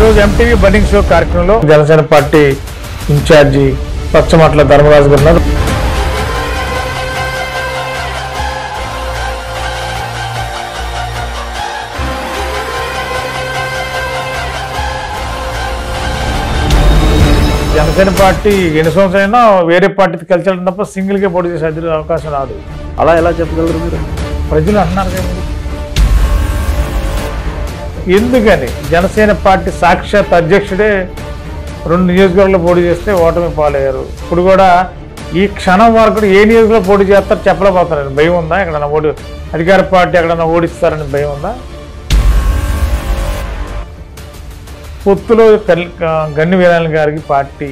ఈరోజు MTV burning show కార్యక్రమంలో Janasena party incharge Pachamatla Dharmaraju గారు ఉన్నారు. జనసేన పార్టీ ఎన్ని సంవత్సరాలైనా వేరే పార్టీకి కలిసి వెళ్ళడం తప్ప సింగిల్గా పోటీ చేసే అవకాశం రాదు. అలా ఎలా చెప్పగలరు మీరు? ప్రజలు అంటున్నారు కదా. ఎందుకని జనసేన పార్టీ సాక్షాత్ అధ్యక్షుడే 2 నియోజకవర్గాల్లో పోటీ చేస్తే ఓటమి పాలయ్యారు. ఇప్పుడు కూడా ఈ క్షణం వరకు ఏ నియోజకవర్గంలో పోటీ చేస్తారో చెప్పలేకపోతున్నారని భయం ఉందా? ఎక్కడన్నా అధికార పార్టీ ఎక్కడన్నా ఓడిస్తారని భయం ఉందా? పొత్తులో గన్ని వీరాయణ గారికి పార్టీ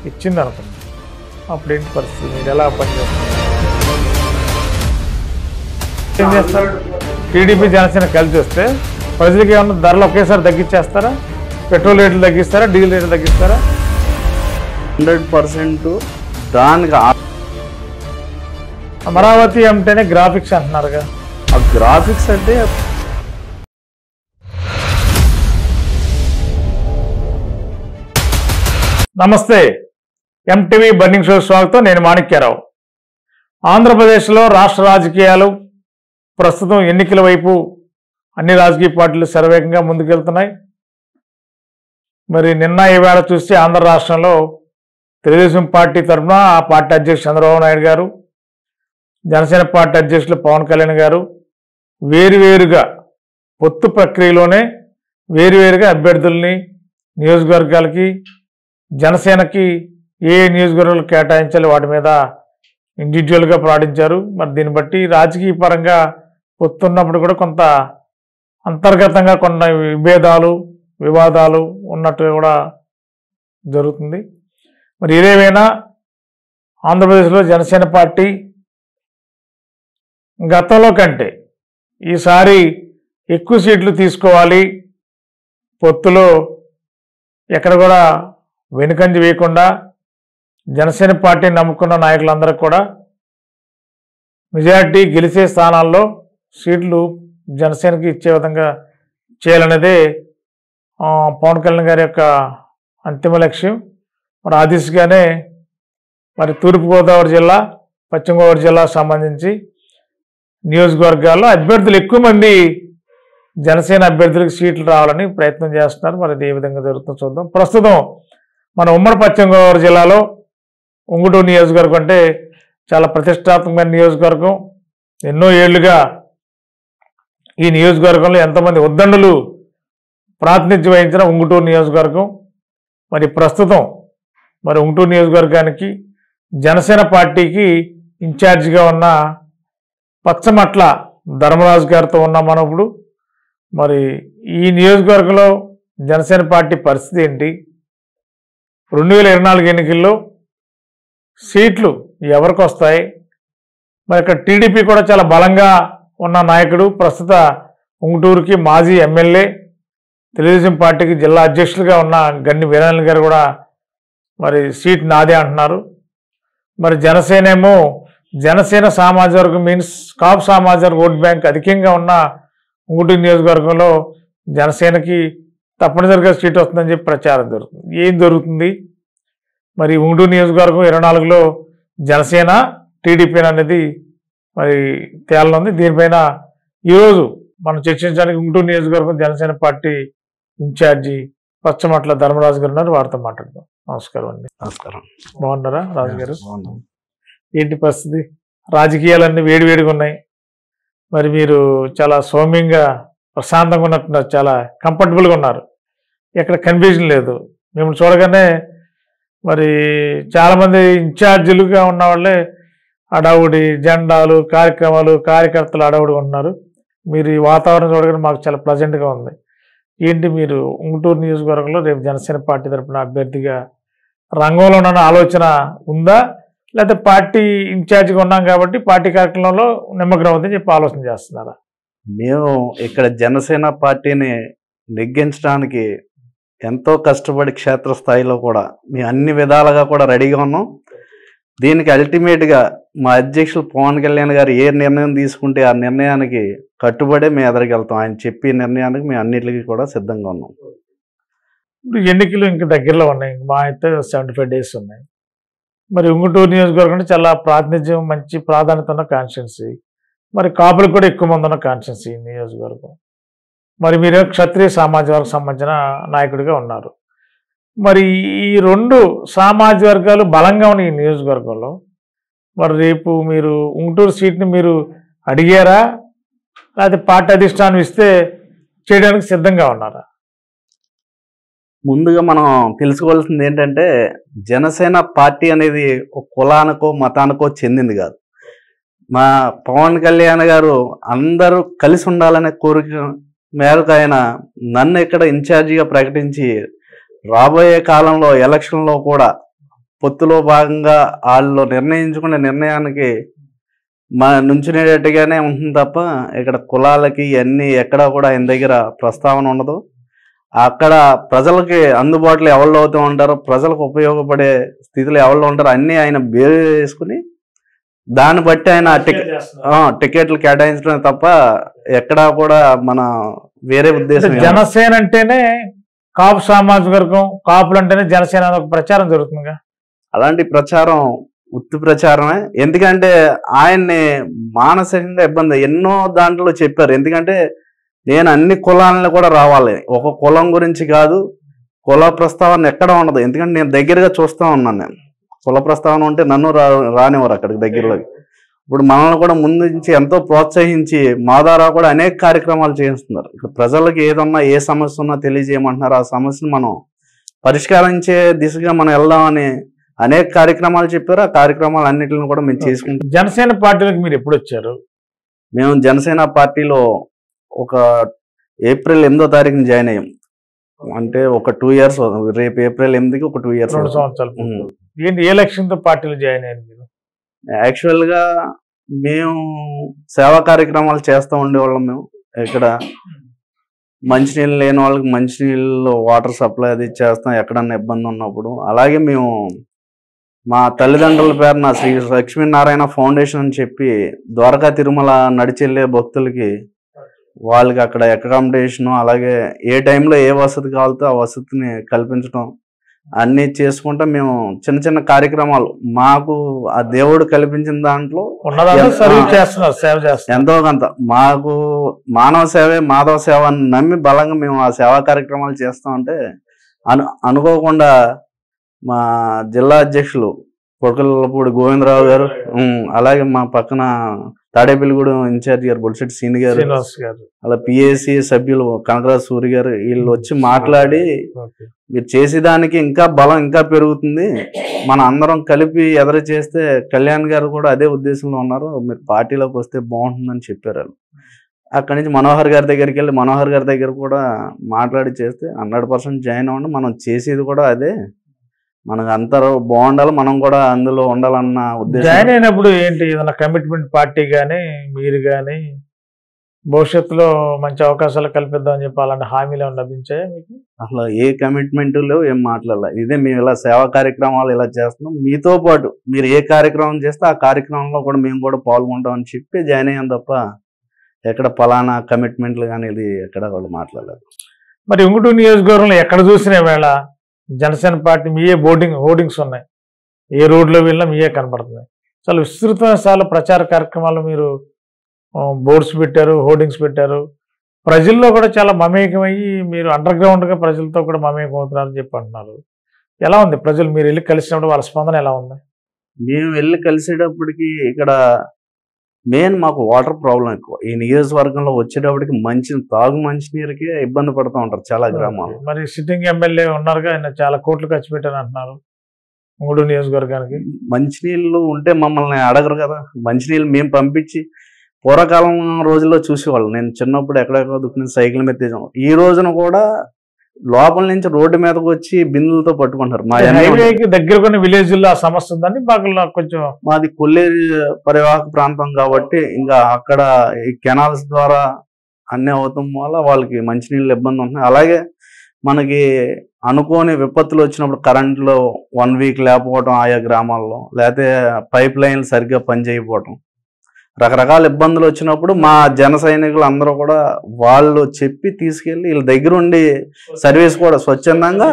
ఇచ్చింది అనుకుంది. అప్పుడేంటి పరిస్థితి? మీరు ఎలా పనిచేస్తారు? ఏం చేస్తారు? టీడీపీ జనసేన కలిసి వస్తే ప్రజలకి ఏమన్నా ధరలు ఒకేసారి తగ్గించేస్తారా? పెట్రోల్ రేట్లు తగ్గిస్తారా? డీజిల్ రేట్లు తగ్గిస్తారా? 100% దానికి అమరావతి అంటేనే గ్రాఫిక్స్ అంటున్నారుగా. ఆ గ్రాఫిక్స్ అంటే నమస్తే, ఎంటీవీ బర్నింగ్ షో స్వాగతం. నేను మాణిక్యారావు. ఆంధ్రప్రదేశ్లో రాష్ట్ర రాజకీయాలు ప్రస్తుతం ఎన్నికల వైపు అన్ని రాజకీయ పార్టీలు శరవేగంగా ముందుకెళ్తున్నాయి. మరి నిన్న ఈవేళ చూస్తే ఆంధ్ర రాష్ట్రంలో తెలుగుదేశం పార్టీ తరఫున ఆ పార్టీ అధ్యక్షుడు చంద్రబాబు నాయుడు గారు, జనసేన పార్టీ అధ్యక్షులు పవన్ కళ్యాణ్ గారు వేరువేరుగా పొత్తు ప్రక్రియలోనే వేరువేరుగా అభ్యర్థుల్ని నియోజకవర్గాలకి జనసేనకి ఏ నియోజకవర్గాలు కేటాయించాలి వాటి మీద ఇండివిజువల్గా ప్రకటించారు. మరి దీన్ని బట్టి రాజకీయ పరంగా పొత్తున్నప్పుడు కూడా కొంత అంతర్గతంగా కొన్ని విభేదాలు వివాదాలు ఉన్నట్టు కూడా జరుగుతుంది. మరి ఏదేమైనా ఆంధ్రప్రదేశ్లో జనసేన పార్టీ గతంలో కంటే ఈసారి ఎక్కువ సీట్లు తీసుకోవాలి, పొత్తులో ఎక్కడ కూడా వెనుకంజ వేయకుండా జనసేన పార్టీని నమ్ముకున్న నాయకులందరూ కూడా మెజారిటీ గెలిచే స్థానాల్లో సీట్లు జనసేనకి ఇచ్చే విధంగా చేయాలనేదే పవన్ కళ్యాణ్ గారి యొక్క అంతిమ లక్ష్యం. మరి ఆ దిశగానే మరి తూర్పుగోదావరి జిల్లా, పశ్చిమ గోదావరి జిల్లాకు సంబంధించి నియోజకవర్గాల్లో అభ్యర్థులు ఎక్కువ మంది జనసేన అభ్యర్థులకు సీట్లు రావాలని ప్రయత్నం చేస్తున్నారు. మరి అది ఏ విధంగా జరుగుతుందో చూద్దాం. ప్రస్తుతం మన ఉమ్మడి పశ్చిమ గోదావరి జిల్లాలో ఉంగుటూరు నియోజకవర్గం అంటే చాలా ప్రతిష్టాత్మకమైన నియోజకవర్గం. ఎన్నో ఏళ్లుగా ఈ నియోజకవర్గంలో ఎంతమంది ఉద్దండులు ప్రాతినిధ్యం వహించిన ఉంగుటూరు నియోజకవర్గం. మరి ప్రస్తుతం మరి ఉంగుటూరు నియోజకవర్గానికి జనసేన పార్టీకి ఇన్ఛార్జిగా ఉన్న పచ్చమట్ల ధర్మరాజు గారితో ఉన్నాం మనం ఇప్పుడు. మరి ఈ నియోజకవర్గంలో జనసేన పార్టీ పరిస్థితి ఏంటి? 2024 ఎన్నికల్లో సీట్లు ఎవరికి వస్తాయి? మరి ఇక్కడ టీడీపీ కూడా చాలా బలంగా ఉన్న నాయకుడు, ప్రస్తుత ఉంగుటూరుకి మాజీ ఎమ్మెల్యే, తెలుగుదేశం పార్టీకి జిల్లా అధ్యక్షులుగా ఉన్న గన్ని వీరాయణ గారు కూడా మరి సీట్ నాదే అంటున్నారు. మరి జనసేన ఏమో జనసేన సామాజిక వర్గం మీన్స్ కాపు సామాజిక ఓట్ బ్యాంక్ అధికంగా ఉన్న ఉంగుటూరు నియోజకవర్గంలో జనసేనకి తప్పనిసరిగా సీట్ వస్తుందని చెప్పి ప్రచారం జరుగుతుంది. ఏం జరుగుతుంది మరి ఉంగుటూరు నియోజకవర్గం 24లో జనసేన టీడీపీ అనేది మరి తేలనుంది. దీనిపైన ఈరోజు మనం చర్చించడానికి ఉంగుటూరు నియోజకవర్గం జనసేన పార్టీ ఇన్ఛార్జి పచ్చమట్ల ధర్మరాజు గారు ఉన్నారు. వారితో మాట్లాడదాం. నమస్కారం అండి. నమస్కారం. బాగున్నారా రాజు గారు? ఏంటి పరిస్థితి? రాజకీయాలన్నీ వేడివేడిగా ఉన్నాయి. మరి మీరు చాలా సౌమ్యంగా ప్రశాంతంగా ఉన్నట్టున్నారు, చాలా కంఫర్టబుల్గా ఉన్నారు, ఎక్కడ కన్ఫ్యూజన్ లేదు. మిమ్మల్ని చూడగానే మరి చాలామంది ఇన్ఛార్జీలుగా ఉన్న వాళ్ళే అడావుడి జెండాలు కార్యక్రమాలు కార్యకర్తలు అడావుడిగా ఉన్నారు. మీరు ఈ వాతావరణం చూడగానే మాకు చాలా ప్లజెంట్గా ఉంది. ఏంటి మీరు ఉంగుటూరు నియోజకవర్గంలో రేపు జనసేన పార్టీ తరఫున అభ్యర్థిగా రంగంలో ఉన్న ఆలోచన ఉందా, లేకపోతే పార్టీ ఇన్ఛార్జిగా ఉన్నాం కాబట్టి పార్టీ కార్యక్రమంలో నిమగ్నం అవుతుందని చెప్పి ఆలోచన చేస్తున్నారా? మేము ఇక్కడ జనసేన పార్టీని నెగ్గించడానికి ఎంతో కష్టపడి క్షేత్రస్థాయిలో కూడా మేము అన్ని విధాలుగా కూడా రెడీగా ఉన్నాం. దీనికి అల్టిమేట్గా మా అధ్యక్షులు పవన్ కళ్యాణ్ గారు ఏ నిర్ణయం తీసుకుంటే ఆ నిర్ణయానికి కట్టుబడే మేము ఎదరికెళ్తాం. ఆయన చెప్పే నిర్ణయానికి మేము అన్నిటికీ కూడా సిద్ధంగా ఉన్నాం. ఇప్పుడు ఎన్నికలు ఇంకా దగ్గరలో ఉన్నాయి, మా అయితే 75 days ఉన్నాయి. మరి ఉంగుటూరు నియోజకవర్గం అంటే చాలా ప్రాతినిధ్యం, మంచి ప్రాధాన్యత ఉన్న కాన్స్టిట్యున్సీ. మరి కాపులకు కూడా ఎక్కువ మంది ఉన్న కాన్స్టిట్యున్సీ ఈ నియోజకవర్గం. మరి మీరు క్షత్రియ సామాజిక వర్గం సంబంధించిన నాయకుడిగా ఉన్నారు. మరి ఈ 2 సామాజిక వర్గాలు బలంగా ఉన్న ఈ నియోజకవర్గంలో మరి రేపు మీరు ఉంగుటూరు సీట్ని మీరు అడిగారా, లేకపోతే పార్టీ అధిష్టానం ఇస్తే చేయడానికి సిద్ధంగా ఉన్నారా? ముందుగా మనం తెలుసుకోవాల్సింది ఏంటంటే, జనసేన పార్టీ అనేది ఒక కులానికో మతానికో చెందింది కాదు. మా పవన్ కళ్యాణ్ గారు అందరూ కలిసి ఉండాలనే కోరిక మేరకు ఆయన నన్ను ఇక్కడ ఇన్ఛార్జిగా ప్రకటించి రాబోయే కాలంలో ఎలక్షన్లో కూడా పొత్తులో భాగంగా వాళ్ళు నిర్ణయించుకునే నిర్ణయానికి మా నుంచునేటట్టుగానే ఉంటుంది తప్ప ఇక్కడ కులాలకి ఇవన్నీ ఎక్కడా కూడా ఆయన దగ్గర ప్రస్తావన ఉండదు. అక్కడ ప్రజలకి అందుబాటులో ఎవరు అవుతూ ఉంటారో, ప్రజలకు ఉపయోగపడే స్థితిలో ఎవరు ఉంటారో అన్నీ ఆయన బేరు చేసుకుని దాన్ని బట్టి ఆయన టికెట్లు కేటాయించడం తప్ప ఎక్కడా కూడా మన వేరే ఉద్దేశం. జనసేన అంటేనే కాపు సామాజిక వర్గం, కాపులు అంటేనే జనసేన అనే ఒక ప్రచారం జరుగుతుందిగా. అలాంటి ప్రచారం ఉత్తి ప్రచారమే. ఎందుకంటే ఆయన్ని మానసికంగా ఇబ్బంది ఎన్నో దాంట్లో చెప్పారు. ఎందుకంటే నేను అన్ని కులాలను కూడా రావాలి, ఒక కులం గురించి కాదు, కుల ప్రస్తావన ఎక్కడ ఉండదు. ఎందుకంటే నేను దగ్గరగా చూస్తూ ఉన్నాను. నేను కుల ప్రస్తావన ఉంటే నన్ను రానివ్వరు అక్కడికి దగ్గరలోకి. ఇప్పుడు మనల్ని కూడా ముందు నుంచి ఎంతో ప్రోత్సహించి మా ద్వారా కూడా అనేక కార్యక్రమాలు చేయిస్తున్నారు. ఇక్కడ ప్రజలకు ఏదన్నా ఏ సమస్య ఉన్నా తెలియజేయమంటున్నారు. ఆ సమస్యను మనం పరిష్కరించే దిశగా మనం వెళ్దామని అనేక కార్యక్రమాలు చెప్పారు. ఆ కార్యక్రమాలు అన్నింటిని కూడా మేము చేసుకుంటాం. జనసేన పార్టీలోకి మీరు ఎప్పుడు వచ్చారు? మేము జనసేన పార్టీలో ఒక ఏప్రిల్ 8వ తారీఖున జాయిన్ అయ్యాం. అంటే ఒక 2 years, రేపు ఏప్రిల్ 8కి ఒక 2 years. 2 సంవత్సరాలు. ఏంటి ఏ లక్ష్యంతో పార్టీలో జాయిన్ అయ్యారు మీరు? యాక్చువల్గా మేము సేవా కార్యక్రమాలు చేస్తూ ఉండేవాళ్ళం. మేము ఇక్కడ మంచినీళ్ళు లేని వాళ్ళకి మంచినీళ్ళు, వాటర్ సప్లై అది చేస్తాం ఎక్కడన్నా ఇబ్బంది ఉన్నప్పుడు. అలాగే మేము మా తల్లిదండ్రుల పేరున శ్రీ లక్ష్మీనారాయణ ఫౌండేషన్ అని చెప్పి ద్వారకా తిరుమల నడిచెళ్ళే భక్తులకి వాళ్ళకి అక్కడ అకామిడేషను, అలాగే ఏ టైంలో ఏ వసతి కావాలో ఆ వసతిని కల్పించడం అన్నీ చేసుకుంటా మేము చిన్న చిన్న కార్యక్రమాలు మాకు ఆ దేవుడు కల్పించిన దాంట్లో ఎంతో కొంత మాకు మానవ సేవే మాధవ సేవ అని నమ్మి బలంగా మేము ఆ సేవా కార్యక్రమాలు చేస్తామంటే అనుకోకుండా మా జిల్లా అధ్యక్షులు పొడకలపూడి గోవిందరావు గారు, అలాగే మా పక్కన తాడేపల్లిగూడెం ఇన్ఛార్జ్ గారు బొలిశెట్టి సీని గారు, అలా పిఏసి సభ్యులు కనకరాజు సూరి గారు, వీళ్ళు వచ్చి మాట్లాడి మీరు చేసేదానికి ఇంకా బలం ఇంకా పెరుగుతుంది, మన అందరం కలిపి ఎదురు చేస్తే కళ్యాణ్ గారు కూడా అదే ఉద్దేశంలో ఉన్నారు, మీరు పార్టీలోకి వస్తే బాగుంటుందని చెప్పారు. అక్కడి నుంచి మనోహర్ గారి దగ్గరికి వెళ్ళి మనోహర్ గారి దగ్గర కూడా మాట్లాడి చేస్తే 100% జాయిన్ అవ్వండి, మనం చేసేది కూడా అదే, మనకు అందరూ బాగుండాలి, మనం కూడా అందులో ఉండాలన్న ఉద్దేశం. జాయిన్ అయినప్పుడు ఏంటి ఏదైనా కమిట్మెంట్ పార్టీ కానీ మీరు కానీ భవిష్యత్తులో మంచి అవకాశాలు కల్పిద్దామని చెప్పి అలాంటి హామీలు ఏమైనా లభించాయా మీకు? అసలు ఏ కమిట్మెంట్ లేవు, ఏం మాట్లాడాలి. ఇదే మేము ఇలా సేవా కార్యక్రమాలు ఇలా చేస్తున్నాం, మీతో పాటు మీరు ఏ కార్యక్రమం చేస్తే ఆ కార్యక్రమంలో కూడా మేము కూడా పాల్గొంటామని చెప్పి జాయిన్ అయ్యాం తప్ప ఎక్కడ పలానా కమిట్మెంట్లు కానీ ఇది ఎక్కడ వాళ్ళు మాట్లాడలేదు. మరి ఉంగుటూరు నియోజకవర్గంలో ఎక్కడ చూసినా వేళ జనసేన పార్టీ మీయే హోర్డింగ్స్ ఉన్నాయి, ఏ రోడ్లో వెళ్ళినా మీయే కనపడుతున్నాయి. చాలా విస్తృతమైన స్థాయిలో ప్రచార కార్యక్రమాలు మీరు బోర్డ్స్ పెట్టారు, హోర్డింగ్స్ పెట్టారు. ప్రజల్లో కూడా చాలా మమేకమయ్యి మీరు అండర్ గ్రౌండ్గా ప్రజలతో కూడా మమేకం అవుతున్నారని చెప్పి అంటున్నారు. ఎలా ఉంది ప్రజలు మీరు వెళ్ళి కలిసినప్పుడు వాళ్ళ స్పందన ఎలా ఉంది? మేము వెళ్ళి కలిసేటప్పటికి ఇక్కడ మెయిన్ మాకు వాటర్ ప్రాబ్లం ఎక్కువ. ఈ నియోజకవర్గంలో వచ్చేటప్పటికి తాగు మంచినీరుకి ఇబ్బంది పడుతూ ఉంటారు చాలా గ్రామాలు. మరి సిట్టింగ్ ఎమ్మెల్యే ఉన్నారుగా, ఆయన చాలా కోట్లు ఖర్చు పెట్టారు అంటున్నారు ఉంగుటూరు నియోజకవర్గానికి. మంచినీళ్ళు ఉంటే మమ్మల్ని అడగరు కదా, మంచినీళ్ళు మేము పంపించి పూర్వకాలం రోజుల్లో చూసేవాళ్ళు. నేను చిన్నప్పుడు ఎక్కడెక్కడ దుక్కుని సైకిల్ మీద తెచ్చాం. ఈ రోజున కూడా లోపల నుంచి రోడ్డు మీదకి వచ్చి బిందులతో పట్టుకుంటారు. మా హైవేకి దగ్గర కొన్ని విలేజ్లో ఆ సమస్య ఉందని బాగా కొంచెం. మాది కొల్లేరు పరివాహక ప్రాంతం కాబట్టి ఇంకా అక్కడ ఈ కెనాల్స్ ద్వారా అన్నీ అవుతాం వల్ల వాళ్ళకి మంచినీళ్ళు ఇబ్బంది ఉంటున్నాయి. అలాగే మనకి అనుకోని విపత్తులు వచ్చినప్పుడు కరెంట్లో 1 week లేకపోవడం ఆయా గ్రామాల్లో, లేకపోతే పైప్ లైన్లు సరిగ్గా పనిచేయకపోవటం, రకరకాల ఇబ్బందులు వచ్చినప్పుడు మా జన సైనికులు అందరూ కూడా వాళ్ళు చెప్పి తీసుకెళ్ళి వీళ్ళ దగ్గరుండి సర్వీస్ కూడా స్వచ్ఛందంగా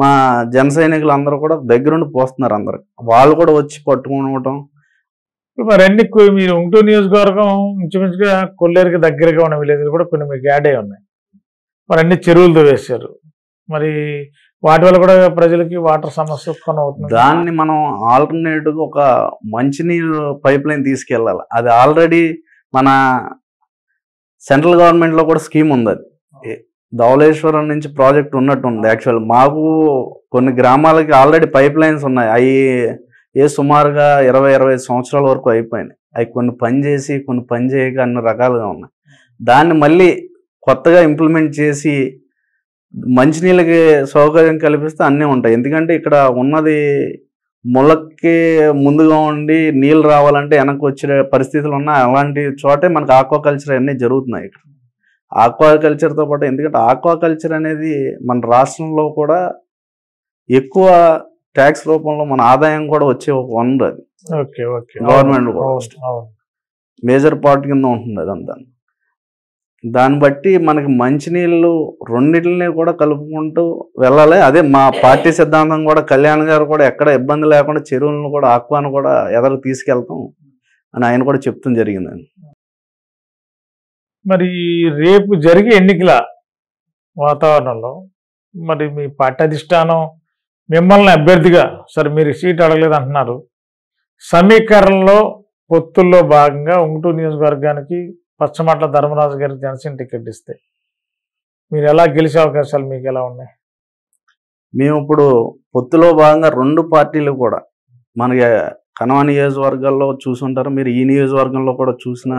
మా జన సైనికులు అందరూ కూడా దగ్గరుండి పోస్తున్నారు. అందరు వాళ్ళు కూడా వచ్చి పట్టుకోవటం. మరి అన్ని మీరు ఉంటూరు నియోజకవర్గం ఇంచుమించుగా కొల్లేరుకి దగ్గరగా ఉన్న విలేజ్లు కూడా కొన్ని మీకు యాడ్ అయి ఉన్నాయి. మరి అన్ని చెరువులతో వేశారు. మరి వాటి వల్ల కూడా ప్రజలకి వాటర్ సమస్య ఉత్పన్నం అవుతుంది. దాన్ని మనం ఆల్టర్నేటివ్గా ఒక మంచినీరు పైప్ లైన్ తీసుకెళ్ళాలి. అది ఆల్రెడీ మన సెంట్రల్ గవర్నమెంట్లో కూడా స్కీమ్ ఉంది. అది ధవళేశ్వరం నుంచి ప్రాజెక్ట్ ఉన్నట్టు ఉంది. యాక్చువల్ మాకు కొన్ని గ్రామాలకి ఆల్రెడీ పైప్ లైన్స్ ఉన్నాయి. అవి సుమారుగా 20-25 సంవత్సరాల వరకు అయిపోయినాయి. అవి కొన్ని పని చేసి కొన్ని పని చేయక అన్ని రకాలుగా ఉన్నాయి. దాన్ని మళ్ళీ కొత్తగా ఇంప్లిమెంట్ చేసి మంచినీళ్ళకి సౌకర్యం కల్పిస్తే అన్నీ ఉంటాయి. ఎందుకంటే ఇక్కడ ఉన్నది ముళ్ళకి ముందుగా ఉండి నీళ్ళు రావాలంటే వెనక్కి వచ్చే పరిస్థితులు ఉన్నాయి. అలాంటి చోటే మనకు ఆక్వాకల్చర్ అన్నీ జరుగుతున్నాయి. ఇక్కడ ఆక్వాకల్చర్తో పాటు, ఎందుకంటే ఆక్వాకల్చర్ అనేది మన రాష్ట్రంలో కూడా ఎక్కువ ట్యాక్స్ రూపంలో మన ఆదాయం కూడా వచ్చే ఒక వనరు. అది గవర్నమెంట్ కూడా మేజర్ పార్ట్ కింద ఉంటుంది అదంతా. దాన్ని బట్టి మనకి మంచినీళ్ళు రెండింటిని కూడా కలుపుకుంటూ వెళ్ళాలి. అదే మా పార్టీ సిద్ధాంతం కూడా. కళ్యాణ్ గారు కూడా ఎక్కడ ఇబ్బంది లేకుండా చెరువులను కూడా ఆక్వాను కూడా ఎదరికి తీసుకెళ్తాం అని ఆయన కూడా చెప్తాం జరిగిందండి. మరి రేపు జరిగే ఎన్నికల వాతావరణంలో మరి మీ పార్టీ అధిష్టానం మిమ్మల్ని అభ్యర్థిగా, సరే మీరు సీట్ అడగలేదు అంటున్నారు, సమీకరణలో పొత్తుల్లో భాగంగా ఉంటూరు నియోజకవర్గానికి పచ్చమట్ల ధర్మరాజు గారికి జనసేన టికెట్ ఇస్తే మీరు ఎలా గెలిచే అవకాశాలు మీకు ఎలా ఉన్నాయి? మేము ఇప్పుడు పొత్తులో భాగంగా 2 పార్టీలు కూడా మనకి కనవ నియోజకవర్గాల్లో చూసుంటారు. మీరు ఈ నియోజకవర్గంలో కూడా చూసిన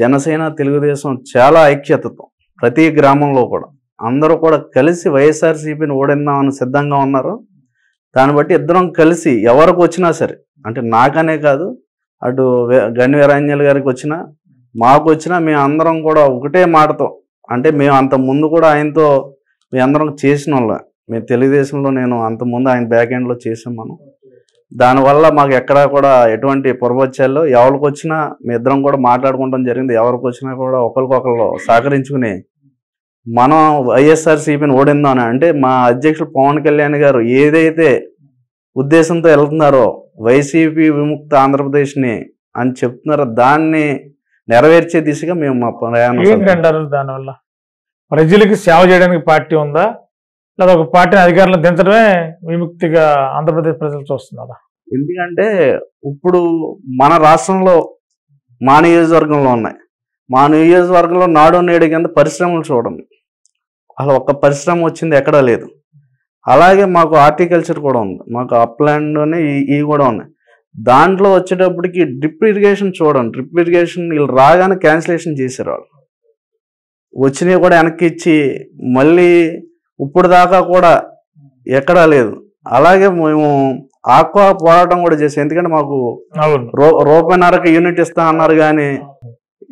జనసేన తెలుగుదేశం చాలా ఐక్యతతో ప్రతి గ్రామంలో కూడా అందరూ కూడా కలిసి వైఎస్ఆర్సీపీని ఓడిందామని సిద్ధంగా ఉన్నారు. దాన్ని బట్టి ఇద్దరం కలిసి ఎవరికి వచ్చినా సరే, అంటే నాకనే కాదు, అటు గని వీరాంజనేయులు గారికి వచ్చినా మాకు వచ్చినా మేము అందరం కూడా ఒకటే మాటతో, అంటే మేము అంత ముందు కూడా ఆయనతో మీ అందరం చేసిన వాళ్ళ, మేము తెలుగుదేశంలో నేను అంత ముందు ఆయన బ్యాక్ ఎండ్లో చేసాం మనం. దానివల్ల మాకు ఎక్కడా కూడా ఎటువంటి పొరపచ్చాల్లో ఎవరికి వచ్చినా మీ ఇద్దరం కూడా మాట్లాడుకోవడం జరిగింది. ఎవరికి వచ్చినా కూడా ఒకరికొకరు సహకరించుకుని మనం వైఎస్ఆర్సీపీని ఓడిందామని, అంటే మా అధ్యక్షుడు పవన్ కళ్యాణ్ గారు ఏదైతే ఉద్దేశంతో వెళ్తున్నారో వైసీపీ విముక్త ఆంధ్రప్రదేశ్ని అని చెప్తున్నారో దాన్ని నెరవేర్చే దిశగా మేము మా ప్రయాణం. ఏంటంటారు దానివల్ల? ప్రజలకి సేవ చేయడానికి పార్టీ ఉందా, లేదా ఒక పార్టీని అధికారులను దించడమే విముక్తిగా ఆంధ్రప్రదేశ్ ప్రజలు చూస్తున్నారా? ఎందుకంటే ఇప్పుడు మన రాష్ట్రంలో మా నియోజకవర్గంలో ఉన్నాయి. మా నియోజకవర్గంలో నాడు నేడు కింద పరిశ్రమలు చూడండి, అసలు ఒక్క పరిశ్రమ వచ్చింది ఎక్కడా లేదు. అలాగే మాకు హార్టికల్చర్ కూడా ఉంది, మాకు అప్లాండ్లోనే ఇవి కూడా ఉన్నాయి. దాంట్లో వచ్చేటప్పటికి డ్రిప్ ఇరిగేషన్ చూడండి, డ్రిప్ ఇరిగేషన్ వీళ్ళు రాగానే క్యాన్సిలేషన్ చేశారు. వాళ్ళు వచ్చినవి కూడా వెనక్కి ఇచ్చి మళ్ళీ ఇప్పుడు దాకా కూడా ఎక్కడా లేదు. అలాగే మేము ఆక్వా పోరాటం కూడా చేసాం. ఎందుకంటే మాకు ₹1.5 యూనిట్ ఇస్తా అన్నారు, కానీ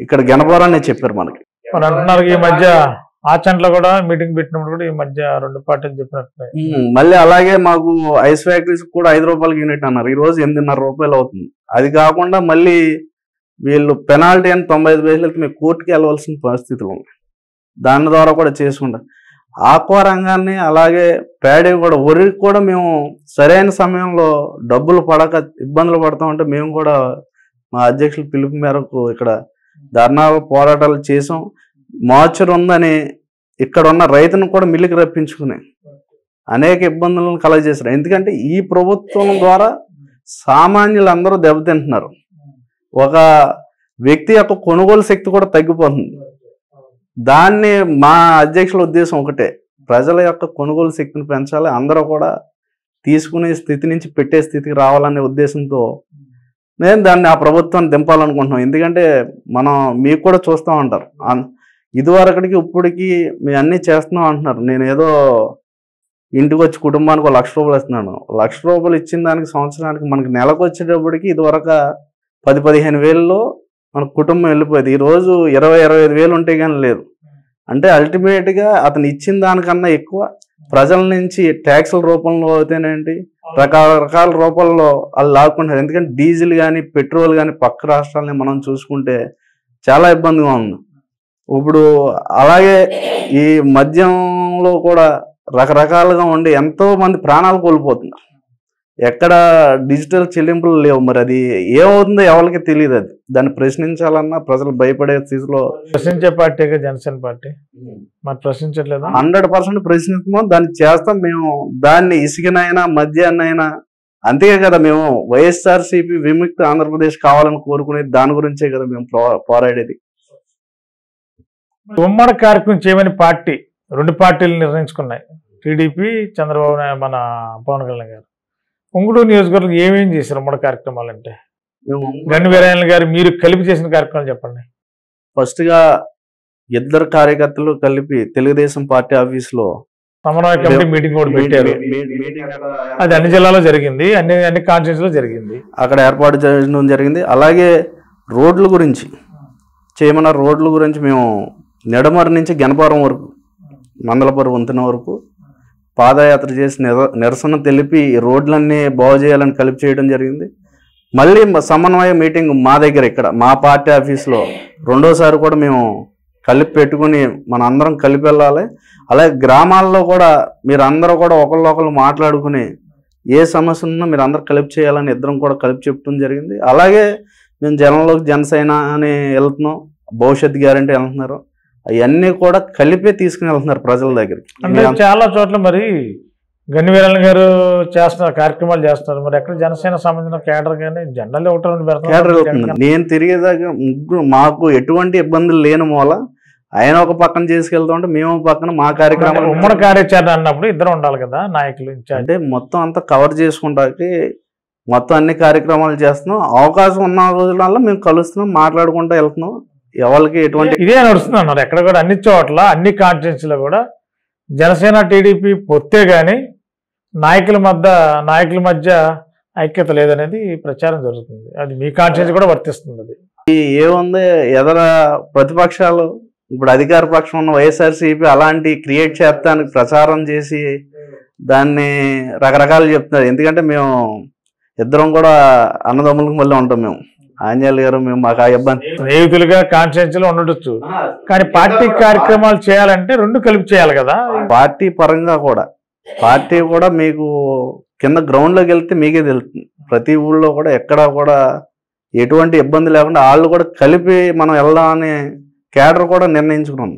ఇక్కడ గణపవరాన్ని చెప్పారు మనకి. అంటున్నారు ఈ మధ్య ఆచంట్లో కూడా మీటింగ్ పెట్టినప్పుడు కూడా ఈ మధ్య 2 పార్టీలు చెప్పినట్టు. మళ్ళీ అలాగే మాకు ఐస్ ఫ్యాక్టరీస్ కూడా ₹5 యూనిట్ అన్నారు. ఈ రోజు ₹8.5 అవుతుంది. అది కాకుండా మళ్ళీ వీళ్ళు పెనాల్టీ అని 95 పైసలకి మేము కోర్టుకి వెళ్ళవలసిన పరిస్థితులు ఉన్నాయి. దాని ద్వారా కూడా చేసుకుంటాం. ఆక్వా రంగాన్ని అలాగే ప్యాడీ కూడా, వరికి కూడా మేము సరైన సమయంలో డబ్బులు పడక ఇబ్బందులు పడతా ఉంటే మేము కూడా మా అధ్యక్షుల పిలుపు మేరకు ఇక్కడ ధర్నాలు పోరాటాలు చేసాం. మార్చర్ ఉందని ఇక్కడ ఉన్న రైతును కూడా మిల్లుకి రప్పించుకుని అనేక ఇబ్బందులను కలగజేశారు. ఎందుకంటే ఈ ప్రభుత్వం ద్వారా సామాన్యులందరూ దెబ్బతింటున్నారు. ఒక వ్యక్తి యొక్క కొనుగోలు శక్తి కూడా తగ్గిపోతుంది. దాన్ని మా అధ్యక్షుల ఉద్దేశం ఒకటే, ప్రజల యొక్క కొనుగోలు శక్తిని పెంచాలి, అందరూ కూడా తీసుకునే స్థితి నుంచి పెట్టే స్థితికి రావాలనే ఉద్దేశంతో నేను దాన్ని ఆ ప్రభుత్వాన్ని దింపాలనుకుంటున్నాం. ఎందుకంటే మనం మీకు కూడా చూస్తూ ఉంటారు, ఇదివరకటికి ఇప్పటికి మేము అన్నీ చేస్తున్నాం అంటున్నారు. నేను ఏదో ఇంటికి వచ్చి కుటుంబానికి ₹1,00,000 ఇస్తున్నాను. ₹1,00,000 ఇచ్చిన దానికి సంవత్సరానికి మనకి నెలకు వచ్చేటప్పటికి ఇదివరకు 10-15 వేలలో మన కుటుంబం వెళ్ళిపోయేది. ఈరోజు 20-25 వేలు ఉంటే కానీ లేదు. అంటే అల్టిమేట్గా అతను ఇచ్చిన దానికన్నా ఎక్కువ ప్రజల నుంచి ట్యాక్సుల రూపంలో అయితేనేంటి రకరకాల రూపాల్లో వాళ్ళు లాక్కుంటారు. ఎందుకంటే డీజిల్ కానీ పెట్రోల్ కానీ పక్క రాష్ట్రాలని మనం చూసుకుంటే చాలా ఇబ్బందిగా ఉంది. ఇప్పుడు అలాగే ఈ మద్యంలో కూడా రకరకాలుగా ఉండి ఎంతో మంది ప్రాణాలు కోల్పోతున్నారు. ఎక్కడ డిజిటల్ చెల్లింపులు లేవు. మరి అది ఏమవుతుందో ఎవరికి తెలియదు. అది దాన్ని ప్రశ్నించాలన్నా ప్రజలు భయపడే స్థితిలో. ప్రశ్నించే పార్టీగా జనసేన పార్టీ మరి ప్రశ్నించట్లేదు. 100% ప్రశ్నిస్తున్నాం, దాన్ని చేస్తాం మేము. దాన్ని ఇసుకనైనా మద్యాన్నైనా అంతే కదా మేము వైఎస్ఆర్సీపీ విముక్త ఆంధ్రప్రదేశ్ కావాలని కోరుకునేది దాని గురించే కదా మేము పోరాడేది. ఉమ్మడి కార్యక్రమం చేయమని పార్టీ 2 పార్టీలు నిర్ణయించుకున్నాయి. టీడీపీ, చంద్రబాబు నాయుడు, మన పవన్ కళ్యాణ్ గారు. ఉంగుటూరు నియోజకవర్గం ఏమేం చేశారు ఉమ్మడి కార్యక్రమాలు అంటే? గండి వీరాయణ గారు మీరు కలిపి చేసిన కార్యక్రమాలు చెప్పండి. ఫస్ట్గా 2 కార్యకర్తలు కలిపి తెలుగుదేశం పార్టీ ఆఫీస్లో సమన్వయ కమిటీ మీటింగ్ కూడా పెట్టారు. అది అన్ని జిల్లాలో జరిగింది, అన్ని కాన్స్టిట్యూన్సీలో జరిగింది. అక్కడ ఏర్పాటు చేయడం జరిగింది. అలాగే రోడ్ల గురించి చేయమన్న రోడ్ల గురించి మేము నెడమరి నుంచి గణపురం వరకు, మందలపురం వంతెన వరకు పాదయాత్ర చేసి నిరసన తెలిపి రోడ్లన్నీ బాగు చేయాలని కలిపి చేయడం జరిగింది. మళ్ళీ సమన్వయ మీటింగ్ మా దగ్గర ఇక్కడ మా పార్టీ ఆఫీస్లో 2వసారి కూడా మేము కలిపి పెట్టుకుని మన అందరం కలిపి వెళ్ళాలి. అలాగే గ్రామాల్లో కూడా మీరు అందరూ కూడా ఒకళ్ళు మాట్లాడుకుని ఏ సమస్య ఉన్నా మీరు అందరు కలిపి చేయాలని ఇద్దరం కూడా కలిపి చెప్పడం జరిగింది. అలాగే మేము జనంలోకి జనసేన అని వెళ్తున్నాం, భవిష్యత్ గ్యారంటీ వెళ్తున్నారు, అవన్నీ కూడా కలిపే తీసుకుని వెళ్తున్నారు ప్రజల దగ్గరికి. అంటే చాలా చోట్ల మరి గండి వీరాయణ గారు చేస్తున్నారు, కార్యక్రమాలు చేస్తున్నారు. మరి ఎక్కడ జనసేన సంబంధించిన కేడర్ కానీ జెండాలు ఒకటి నేను తిరిగేదాకా మాకు ఎటువంటి ఇబ్బందులు లేని మూల ఆయన ఒక పక్కన చేసుకెళ్తా ఉంటే మేము పక్కన మా కార్యక్రమాలు. ఉమ్మడి కార్యాచరణ అన్నప్పుడు ఇద్దరు ఉండాలి కదా నాయకులు. అంటే మొత్తం అంతా కవర్ చేసుకుంటాకి మొత్తం అన్ని కార్యక్రమాలు చేస్తున్నాం. అవకాశం ఉన్న రోజులలో మేము కలుస్తున్నాం, మాట్లాడుకుంటూ వెళ్తున్నాం. ఎవరికి ఎటువంటి ఇదే నడుస్తుంది అన్నారు. ఎక్కడ కూడా అన్ని చోట్ల అన్ని కాన్స్టిట్యూన్సీలో కూడా జనసేన టీడీపీ పొత్తే కానీ నాయకుల మధ్య ఐక్యత లేదనేది ప్రచారం జరుగుతుంది. అది మీ కాన్స్టిట్యూన్సీ కూడా వర్తిస్తుంది. అది ఏముంది, ఎదర ప్రతిపక్షాలు ఇప్పుడు అధికార పక్షం ఉన్న వైఎస్ఆర్సీపీ అలాంటి క్రియేట్ చేస్తానికి ప్రచారం చేసి దాన్ని రకరకాలు చెప్తున్నారు. ఎందుకంటే మేము ఇద్దరం కూడా అన్నదమ్ములకు మళ్ళీ ఉంటాం. మేము ఆంజనేయులు గారు మేము మాకు ఆ ఇబ్బంది స్నేహితులుగా కాన్స్టిట్యూన్సీలో ఉండొచ్చు, కానీ పార్టీ కార్యక్రమాలు చేయాలంటే 2 కలిపి చేయాలి కదా. పార్టీ పరంగా కూడా పార్టీ కూడా మీకు కింద గ్రౌండ్లోకి వెళ్తే మీకే తెలుస్తుంది. ప్రతి ఊళ్ళో కూడా ఎక్కడా కూడా ఎటువంటి ఇబ్బంది లేకుండా వాళ్ళు కూడా కలిపి మనం వెళ్దామని కేడర్ కూడా నిర్ణయించుకున్నాం.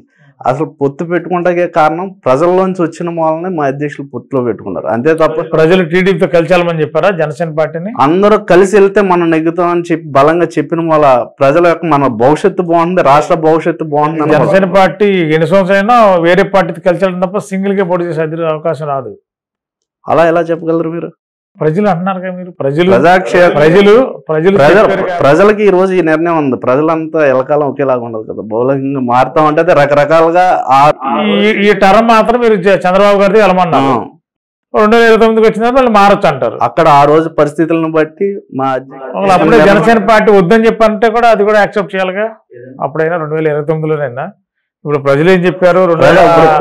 అసలు పొత్తు పెట్టుకుంటే కారణం ప్రజల్లోంచి వచ్చిన వాళ్ళని మా అధ్యక్షులు పొత్తులో పెట్టుకున్నారు, అంతే తప్ప ప్రజలు టీడీపీతో కలిసి వెళ్ళమని చెప్పారా జనసేన పార్టీని? అందరూ కలిసి వెళ్తే మనం నెగ్గుతామని చెప్పి బలంగా చెప్పిన వాళ్ళ ప్రజల యొక్క మన భవిష్యత్తు బాగుంది, రాష్ట్ర భవిష్యత్తు బాగుంది. జనసేన పార్టీ ఎన్ని సంవత్సరాలైనా వేరే పార్టీతో కలిసి వెళ్ళడం తప్ప సింగిల్ గా పోటీ చేసే అవకాశం రాదు. అలా ఎలా చెప్పగలరు మీరు? ప్రజలు అంటున్నారు కదా, మీరు ప్రజలకి ఈ రోజు ఈ నిర్ణయం ఉంది. ప్రజలంతా ఎలకాలం ఒకేలాగా ఉండదు కదా, బౌలింగ్ మారుతా ఉంటే రకరకాలుగా. ఈ టర్మ్ మాత్రం మీరు చంద్రబాబు గారిది వెళ్ళమన్నారు, 2029కి వచ్చిన వాళ్ళు మారొచ్చు అంటారు. అక్కడ ఆ రోజు పరిస్థితులను బట్టి మా అప్పుడే జనసేన పార్టీ వద్దని చెప్పంటే కూడా అది కూడా యాక్సెప్ట్ చేయాలిగా. అప్పుడైనా 2029లోనైనా. ఇప్పుడు ప్రజలు ఏం చెప్పారు?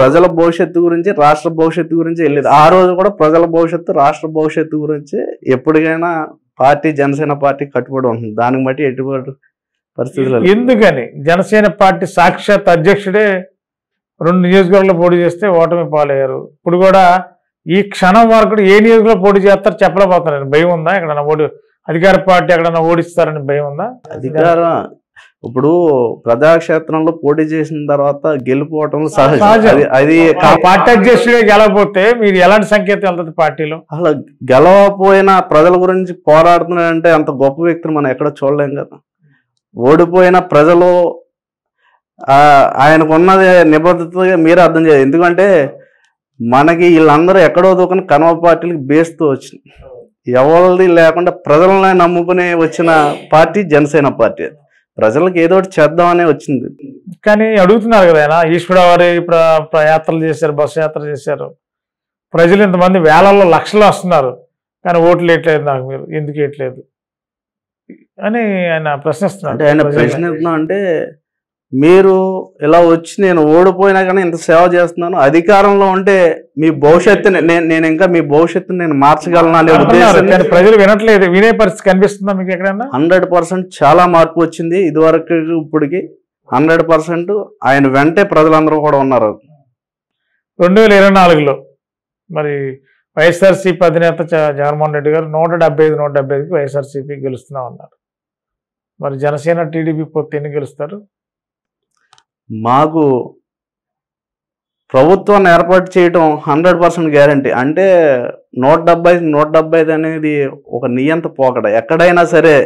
ప్రజల భవిష్యత్తు గురించి, రాష్ట్ర భవిష్యత్తు గురించి వెళ్ళేది. ఆ రోజు కూడా ప్రజల భవిష్యత్తు, రాష్ట్ర భవిష్యత్తు గురించి ఎప్పటికైనా పార్టీ జనసేన పార్టీ కట్టుబడి ఉంటుంది. దానికి బట్టి ఎటువంటి పరిస్థితులు. ఎందుకని జనసేన పార్టీ సాక్షాత్ అధ్యక్షుడే 2 నియోజకవర్గాల్లో పోటీ చేస్తే ఓటమి పాలయ్యారు. ఇప్పుడు కూడా ఈ క్షణం వరకు ఏ నియోజకవర్గంలో పోటీ చేస్తారు చెప్పలేకపోతున్నారు. భయం ఉందా? ఎక్కడన్నా అధికార పార్టీ ఎక్కడన్నా ఓడిస్తారని భయం ఉందా? అధికారం ఇప్పుడు ప్రజాక్షేత్రంలో పోటీ చేసిన తర్వాత గెలుపోవటం సహజం. అది పార్టీ అధ్యక్షుడే గెలవకపోతే మీరు ఎలాంటి సంకేతం వెళ్తుంది పార్టీలో? అసలు గెలవపోయిన ప్రజల గురించి పోరాడుతున్నాడంటే అంత గొప్ప వ్యక్తిని మనం ఎక్కడ చూడలేం కదా. ఓడిపోయిన ప్రజలు ఆయనకున్నది నిబద్ధతగా మీరే అర్థం చేయాలి. ఎందుకంటే మనకి వీళ్ళందరూ ఎక్కడో దూకని కనవ పార్టీలకు బేస్తో వచ్చింది. ఎవరిది లేకుండా ప్రజలనే నమ్ముకుని వచ్చిన పార్టీ జనసేన పార్టీ. ప్రజలకు ఏదో ఒకటి చేద్దామనే వచ్చింది. కానీ అడుగుతున్నారు కదా ఆయన, ఈశ్వరవారి యాత్రలు చేశారు, బస్సు యాత్ర చేశారు, ప్రజలు ఇంతమంది వేలల్లో లక్షలు వస్తున్నారు, కానీ ఓట్లు వేయట్లేదు నాకు, మీరు ఎందుకు వేయట్లేదు అని ఆయన ప్రశ్నిస్తున్నారు. అంటే ఆయన ప్రశ్నిస్తున్నా అంటే మీరు ఇలా వచ్చి నేను ఓడిపోయినా కానీ ఇంత సేవ చేస్తున్నాను, అధికారంలో ఉంటే మీ భవిష్యత్తుని నేను ఇంకా మీ భవిష్యత్తుని నేను మార్చగలను అనే ఉద్దేశం. ప్రజలు వినట్లేదు, వినే పరిస్థితి కనిపిస్తుందా మీకు ఎక్కడన్నా? 100% చాలా మార్పు వచ్చింది ఇదివరకు ఇప్పటికి. 100% ఆయన వెంటే ప్రజలందరూ కూడా ఉన్నారు. 2024లో మరి వైఎస్ఆర్సీపీ అధినేత జగన్మోహన్ రెడ్డి గారు 175-175కి వైఎస్ఆర్సీపీ గెలుస్తున్నా ఉన్నారు. మరి జనసేన టీడీపీ పొత్తు ఎన్ని గెలుస్తారు? మాకు ప్రభుత్వాన్ని ఏర్పాటు చేయటం 100% గ్యారంటీ. అంటే 175 అనేది ఒక నియంత పోకడ. ఎక్కడైనా సరే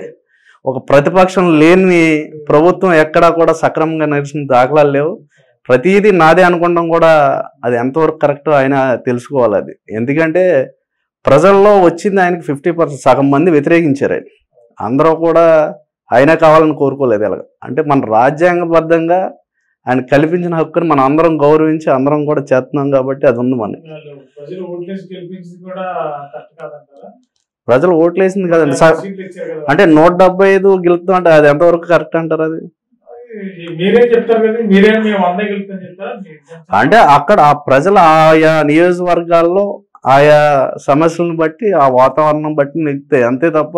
ఒక ప్రతిపక్షం లేని ప్రభుత్వం ఎక్కడా కూడా సక్రమంగా నడిచిన దాఖలాలు లేవు. ప్రతిదీ నాదే అనుకోవడం కూడా అది ఎంతవరకు కరెక్టో ఆయన తెలుసుకోవాలి. అది ఎందుకంటే ప్రజల్లో వచ్చింది ఆయనకి 50%, సగం మంది వ్యతిరేకించారు. ఆయన అందరూ కూడా ఆయన కావాలని కోరుకోలేదు. ఎలాగ అంటే మన రాజ్యాంగబద్ధంగా ఆయన కల్పించిన హక్కుని మనం అందరం గౌరవించి అందరం కూడా చేస్తున్నాం కాబట్టి అది ఉంది. మన ప్రజలు ఓట్లేసింది కదండి. అంటే 175 గెలుస్తాం అంటే అది ఎంతవరకు కరెక్ట్ అంటారు? అది అంటే అక్కడ ఆ ప్రజలు ఆయా నియోజకవర్గాల్లో ఆయా సమస్యలను బట్టి ఆ వాతావరణం బట్టి నెగ్గుతాయి అంతే తప్ప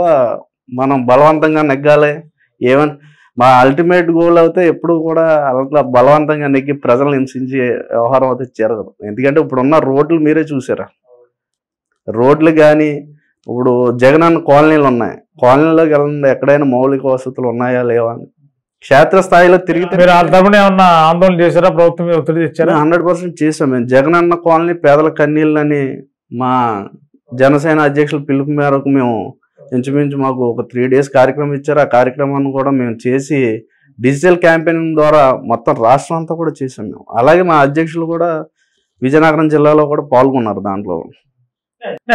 మనం బలవంతంగా నెగ్గాలి ఏమని మా అల్టిమేట్ గోల్ అయితే ఎప్పుడు కూడా అట్లా బలవంతంగా నెగ్గి ప్రజలను హింసించే వ్యవహారం అయితే జరగదు. ఎందుకంటే ఇప్పుడున్న రోడ్లు మీరే చూసారా, రోడ్లు కానీ ఇప్పుడు జగనన్న కాలనీలు ఉన్నాయి, కాలనీలోకి వెళ్ళండి ఎక్కడైనా మౌలిక వసతులు ఉన్నాయా లేవా అని క్షేత్రస్థాయిలో తిరిగితే. మీరు ఏమన్నా ఆందోళన చేశారా? ప్రభుత్వం మీద ఒత్తిడి తెచ్చారా? 100% చేసాం మేము. జగనన్న కాలనీ పేదల కన్నీళ్ళని మా జనసేన అధ్యక్షుల పిలుపు మేరకు మేము ఇంచుమించు మాకు ఒక 3 days కార్యక్రమం ఇచ్చారు. ఆ కార్యక్రమాన్ని కూడా మేము చేసి డిజిటల్ క్యాంపెయినింగ్ ద్వారా మొత్తం రాష్ట్రం అంతా కూడా చేసాం మేము. అలాగే మా అధ్యక్షులు కూడా విజయనగరం జిల్లాలో కూడా పాల్గొన్నారు. దాంట్లో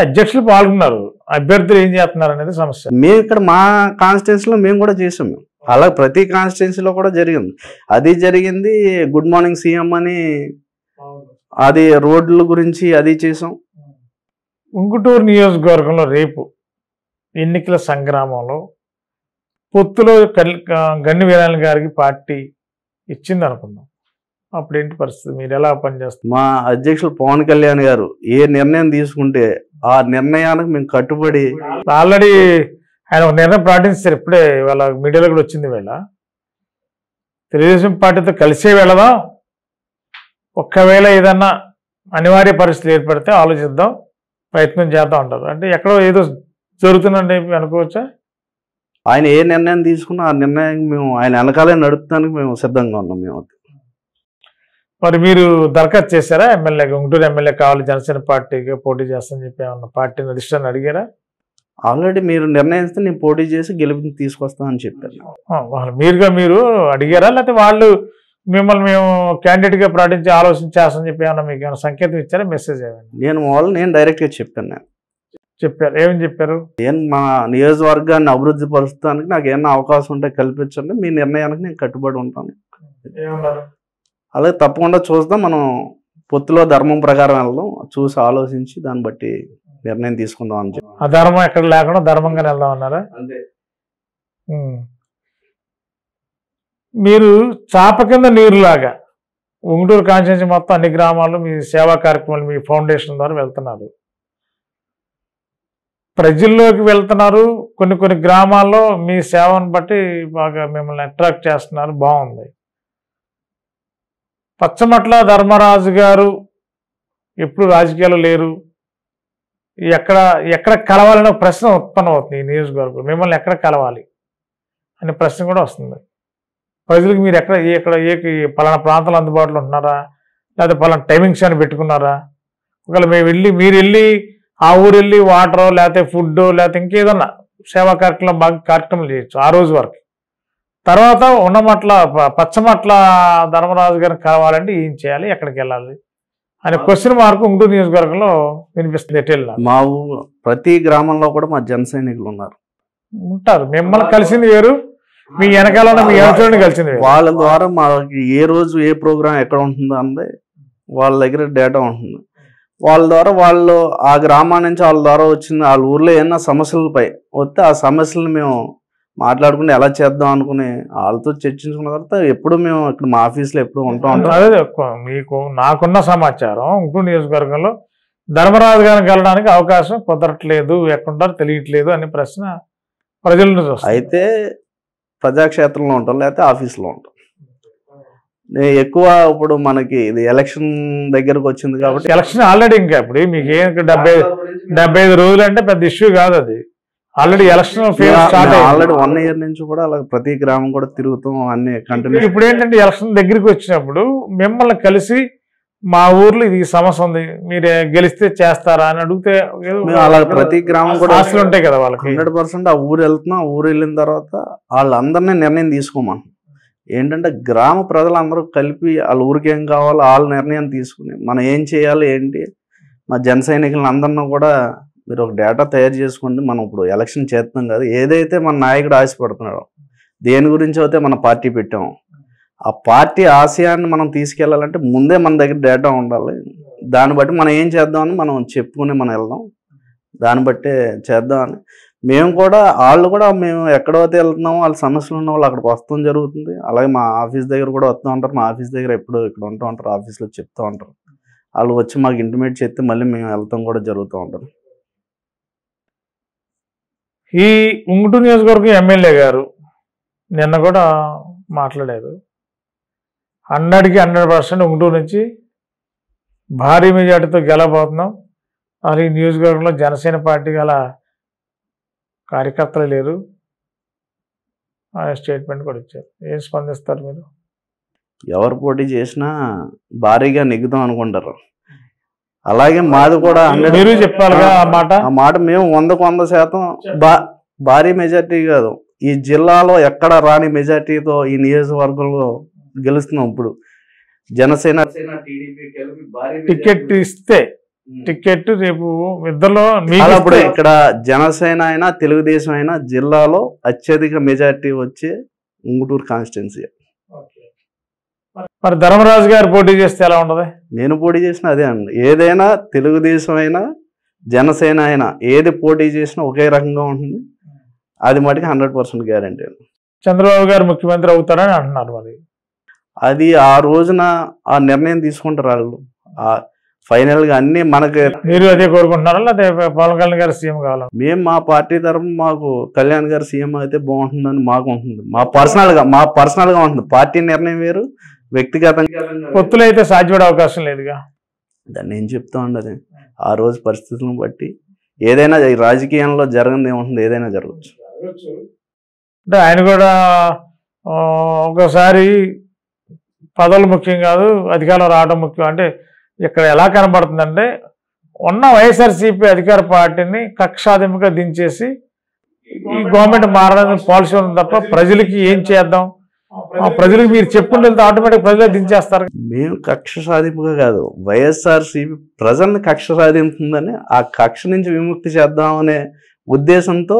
అధ్యక్షులు పాల్గొన్నారు, అభ్యర్థులు ఏం చేస్తున్నారు అనేది సమస్య. మేము ఇక్కడ మా కాన్స్టిట్యున్సీలో మేము కూడా చేసాం. అలా ప్రతి కాన్స్టిట్యున్సీలో కూడా జరిగింది. అది జరిగింది గుడ్ మార్నింగ్ సీఎం అని, అది రోడ్ల గురించి అది చేసాం. ఉంగుటూరు నియోజకవర్గంలో రేపు ఎన్నికల సంగ్రామంలో పొత్తులో గన్ని వీరాయణ గారికి పార్టీ ఇచ్చింది అనుకుందాం, అప్పుడు ఏంటి పరిస్థితి? మీరు ఎలా పనిచేస్తారు? మా అధ్యక్షులు పవన్ కళ్యాణ్ గారు ఏ నిర్ణయం తీసుకుంటే ఆ నిర్ణయానికి మేము కట్టుబడి. ఆల్రెడీ ఆయన ఒక నిర్ణయం ప్రకటించారు, ఇప్పుడే వాళ్ళ మీడియాలో కూడా వచ్చింది. వేళ తెలుగుదేశం పార్టీతో కలిసే వెళదాం, ఒక్కవేళ ఏదన్నా అనివార్య పరిస్థితులు ఏర్పడితే ఆలోచిద్దాం, ప్రయత్నం చేద్దాం అంటారు. అంటే ఎక్కడో ఏదో జరుగుతుందండి అనుకోవచ్చా? ఆయన ఏ నిర్ణయం తీసుకున్నా ఆ నిర్ణయం మేము ఆయన వెనకాలే నడుపుతానికి మేము సిద్ధంగా ఉన్నాం. మేము మరి మీరు దరఖాస్తు చేశారా ఎమ్మెల్యేగా? ఉంగుటూరు ఎమ్మెల్యే కావాలి, జనసేన పార్టీగా పోటీ చేస్తానని చెప్పి ఏమన్నా పార్టీని అధిష్టాన్ని అడిగారా? ఆల్రెడీ మీరు నిర్ణయిస్తే నేను పోటీ చేసి గెలుపుని తీసుకొస్తామని చెప్పారు. మీరు అడిగారా, లేకపోతే వాళ్ళు మిమ్మల్ని మేము క్యాండిడేట్గా ప్రకటించి ఆలోచన చేస్తామని చెప్పి ఏమన్నా మీకు ఏమైనా సంకేతం ఇచ్చారా, మెసేజ్ ఏమైనా? నేను డైరెక్ట్గా చెప్పాను. చెప్పారు, ఏమని చెప్పారు? మా నియోజకవర్గాన్ని అభివృద్ధి పరుస్తానికి నాకు ఏమన్నా అవకాశం ఉంటే కల్పించండి, మీ నిర్ణయానికి నేను కట్టుబడి ఉంటాను. అలాగే తప్పకుండా చూద్దాం, మనం పొత్తులో ధర్మం ప్రకారం వెళ్దాం, చూసి ఆలోచించి దాన్ని బట్టి నిర్ణయం తీసుకుందాం అని చెప్పి. అధర్మం ఎక్కడ లేకుండా ధర్మంగానే వెళ్దాం అన్నారా? మీరు చాప కింద నీరులాగా ఉంగుటూరు కాన్స్టిట్యున్సీ మొత్తం అన్ని గ్రామాల్లో మీ సేవా కార్యక్రమాలు మీ ఫౌండేషన్ ద్వారా వెళ్తున్నారు, ప్రజల్లోకి వెళ్తున్నారు. కొన్ని గ్రామాల్లో మీ సేవను బట్టి బాగా మిమ్మల్ని అట్రాక్ట్ చేస్తున్నారు, బాగుంది. పచ్చమట్ల ధర్మరాజు గారు ఎప్పుడు రాజకీయాలు లేరు, ఎక్కడ కలవాలనే ప్రశ్న ఉత్పన్నం అవుతుంది. ఈ నియోజకవర్గం మిమ్మల్ని ఎక్కడ కలవాలి అనే ప్రశ్న కూడా వస్తుంది. ప్రజలకు మీరు ఏ పలానా ప్రాంతాలు అందుబాటులో ఉంటున్నారా, లేకపోతే పలానా టైమింగ్స్ అని పెట్టుకున్నారా? ఒకవేళ మీరు వెళ్ళి ఆ ఊరు వెళ్ళి వాటరో లేకపోతే ఫుడ్ లేకపోతే ఇంకేదన్నా సేవా కార్యక్రమం బాగా కార్యక్రమాలు చేయొచ్చు ఆ రోజు వరకు. తర్వాత పచ్చమట్ల ధర్మరాజు గారిని కలవాలంటే ఏం చేయాలి, ఎక్కడికి వెళ్ళాలి అనే క్వశ్చన్ మార్క్ ఉంగుటూరు నియోజకవర్గంలో వినిపిస్తుంది. మా ప్రతి గ్రామంలో కూడా మా జన సైనికులు ఉంటారు. మిమ్మల్ని కలిసింది వేరు, మీ వెనకాల మీ ఎవరిని కలిసింది వేరు. వాళ్ళ ద్వారా మాకు ఏ రోజు ఏ ప్రోగ్రాం ఎక్కడ ఉంటుందో అన్నది వాళ్ళ దగ్గర డేటా ఉంటుంది. వాళ్ళ ద్వారా వాళ్ళు ఆ గ్రామం నుంచి వాళ్ళ ద్వారా వచ్చింది, వాళ్ళ ఊర్లో ఏమన్నా సమస్యలపై వస్తే ఆ సమస్యలను మేము మాట్లాడుకుని ఎలా చేద్దాం అనుకుని వాళ్ళతో చర్చించుకున్న తర్వాత ఎప్పుడు మేము ఇక్కడ మా ఆఫీస్లో ఎప్పుడు ఉంటాం. అదే మీకు నాకున్న సమాచారం గుంటూరు నియోజకవర్గంలో ధర్మరాజు గారిని కలడానికి అవకాశం కుదరట్లేదు, ఎక్కడుంటారో తెలియట్లేదు అనే ప్రశ్న ప్రజల నుంచి వస్తుంది. అయితే ప్రజాక్షేత్రంలో ఉంటాం, లేకపోతే ఆఫీస్లో ఉంటాం. ఎక్కువ ఇప్పుడు మనకి ఇది ఎలక్షన్ దగ్గరకు వచ్చింది కాబట్టి ఎలక్షన్ ఆల్రెడీ ఇంకా ఇప్పుడు మీకు ఏం 75 రోజులు అంటే పెద్ద ఇష్యూ కాదు, అది ఆల్రెడీ ఎలక్షన్ ఆల్రెడీ 1 year నుంచి కూడా అలా ప్రతి గ్రామం కూడా తిరుగుతాం అన్ని కంటిన్యూ. ఇప్పుడు ఏంటంటే ఎలక్షన్ దగ్గరికి వచ్చినప్పుడు మిమ్మల్ని కలిసి మా ఊర్లో ఇది సమస్య ఉంది, మీరు గెలిస్తే చేస్తారా అని అడిగితే అలా ప్రతి గ్రామం కూడా ఆశలు ఉంటాయి కదా వాళ్ళకి. 100% ఆ ఊరు వెళ్తున్నాం. ఆ ఊరు వెళ్ళిన తర్వాత వాళ్ళందరినీ నిర్ణయం తీసుకోమని ఏంటంటే గ్రామ ప్రజలందరూ కలిపి వాళ్ళ ఊరికి ఏం కావాలో వాళ్ళ నిర్ణయం తీసుకుని మనం ఏం చేయాలి ఏంటి, మా జన సైనికులను అందరినీ కూడా మీరు ఒక డేటా తయారు చేసుకోండి. మనం ఇప్పుడు ఎలక్షన్ చేస్తున్నాం కదా, ఏదైతే మన నాయకుడు ఆశపడుతున్నాడో, దేని గురించి అయితే మన పార్టీ పెట్టాము, ఆ పార్టీ ఆశయాన్ని మనం తీసుకెళ్లాలంటే ముందే మన దగ్గర డేటా ఉండాలి. దాన్ని బట్టి మనం ఏం చేద్దామని మనం చెప్పుకుని మనం వెళ్దాం, దాన్ని బట్టే చేద్దామని. మేము కూడా వాళ్ళు కూడా మేము ఎక్కడైతే వెళ్తున్నామో వాళ్ళ సమస్యలు ఉన్న వాళ్ళు అక్కడికి వస్తాం జరుగుతుంది. అలాగే మా ఆఫీస్ దగ్గర కూడా వస్తూ ఉంటారు. మా ఆఫీస్ దగ్గర ఎప్పుడు ఇక్కడ ఉంటూ ఉంటారు, ఆఫీస్లో చెప్తూ ఉంటారు. వాళ్ళు వచ్చి మాకు ఇంటిమేట్ చేస్తే మళ్ళీ మేము వెళ్తాం కూడా జరుగుతూ ఉంటుంది. ఈ ఉంగుటూరు నియోజకవర్గం ఎమ్మెల్యే గారు నిన్న కూడా మాట్లాడారు. 100కి 100% ఉంగుటూరు నుంచి భారీ మెజార్టీతో గెలబోతున్నాం. అసలు ఈ నియోజకవర్గంలో జనసేన పార్టీ గల కార్యకర్తలు లేరు అనే స్టేట్మెంట్ కూడా ఇచ్చారు. ఏం స్పందిస్తారు మీరు? ఎవరు పోటీ చేసినా భారీగా నెగ్గుతాం అనుకుంటారు. అలాగే మాది కూడా మీరు చెప్పాలిగా ఆ మాట మేము 100% భారీ మెజార్టీ కాదు, ఈ జిల్లాలో ఎక్కడ రాని మెజార్టీతో ఈ నియోజకవర్గంలో గెలుస్తున్నాం. ఇప్పుడు జనసేన టికెట్ ఇస్తే టికెట్ రేపు ఇద్దరులో ఇప్పుడు ఇక్కడ జనసేన అయినా తెలుగుదేశం అయినా జిల్లాలో అత్యధిక మెజార్టీ వచ్చే ఉంగుటూరు కాన్స్టిట్యున్సీ. మరి ధర్మరాజు గారు పోటీ చేస్తే ఎలా ఉండదు? నేను పోటీ చేసిన అదే అండి. ఏదైనా తెలుగుదేశం అయినా జనసేన అయినా ఏది పోటీ చేసినా ఒకే రకంగా ఉంటుంది. అది మటుకు 100% గ్యారంటీ. చంద్రబాబు గారు ముఖ్యమంత్రి అవుతారని అంటున్నారు. మరి అది ఆ రోజున ఆ నిర్ణయం తీసుకుంటారు వాళ్ళు. ఫైనల్ గా అన్ని మనకి. మీరు అదే కోరుకుంటున్నారా లేదా పవన్ కళ్యాణ్ గారు సీఎం కావాలి? మేము మా పార్టీ తరఫున మాకు కళ్యాణ్ గారు సీఎం అయితే బాగుంటుందని మాకు ఉంటుంది. మా పర్సనల్ గా ఉంటుంది. పార్టీ నిర్ణయం వేరు, వ్యక్తిగతంగా పొత్తులు అయితే సాధ్యపడే అవకాశం లేదుగా. దాన్ని ఏం చెప్తా ఉండదు. ఆ రోజు పరిస్థితులను బట్టి ఏదైనా రాజకీయంలో జరగదు ఏముంటుంది, ఏదైనా జరగచ్చు. అంటే ఆయన కూడా ఒకసారి పదవులు ముఖ్యం కాదు, అధికారం రావడం ముఖ్యం. అంటే ఇక్కడ ఎలా కనబడుతుందంటే ఉన్న వైఎస్ఆర్సీపీ అధికార పార్టీని కక్షాదింపుగా దించేసి ఈ గవర్నమెంట్ మారడానికి పాలసీ ఉంది తప్ప ప్రజలకి ఏం చేద్దాం, ప్రజలకు మీరు చెప్పుకుంటే వెళ్తే ఆటోమేటిక్ ప్రజలే దించేస్తారు. మేము కక్ష సాధింపుగా కాదు, వైఎస్ఆర్సీపీ ప్రజల్ని కక్ష సాధింపుతుందని ఆ కక్ష నుంచి విముక్తి చేద్దామనే ఉద్దేశంతో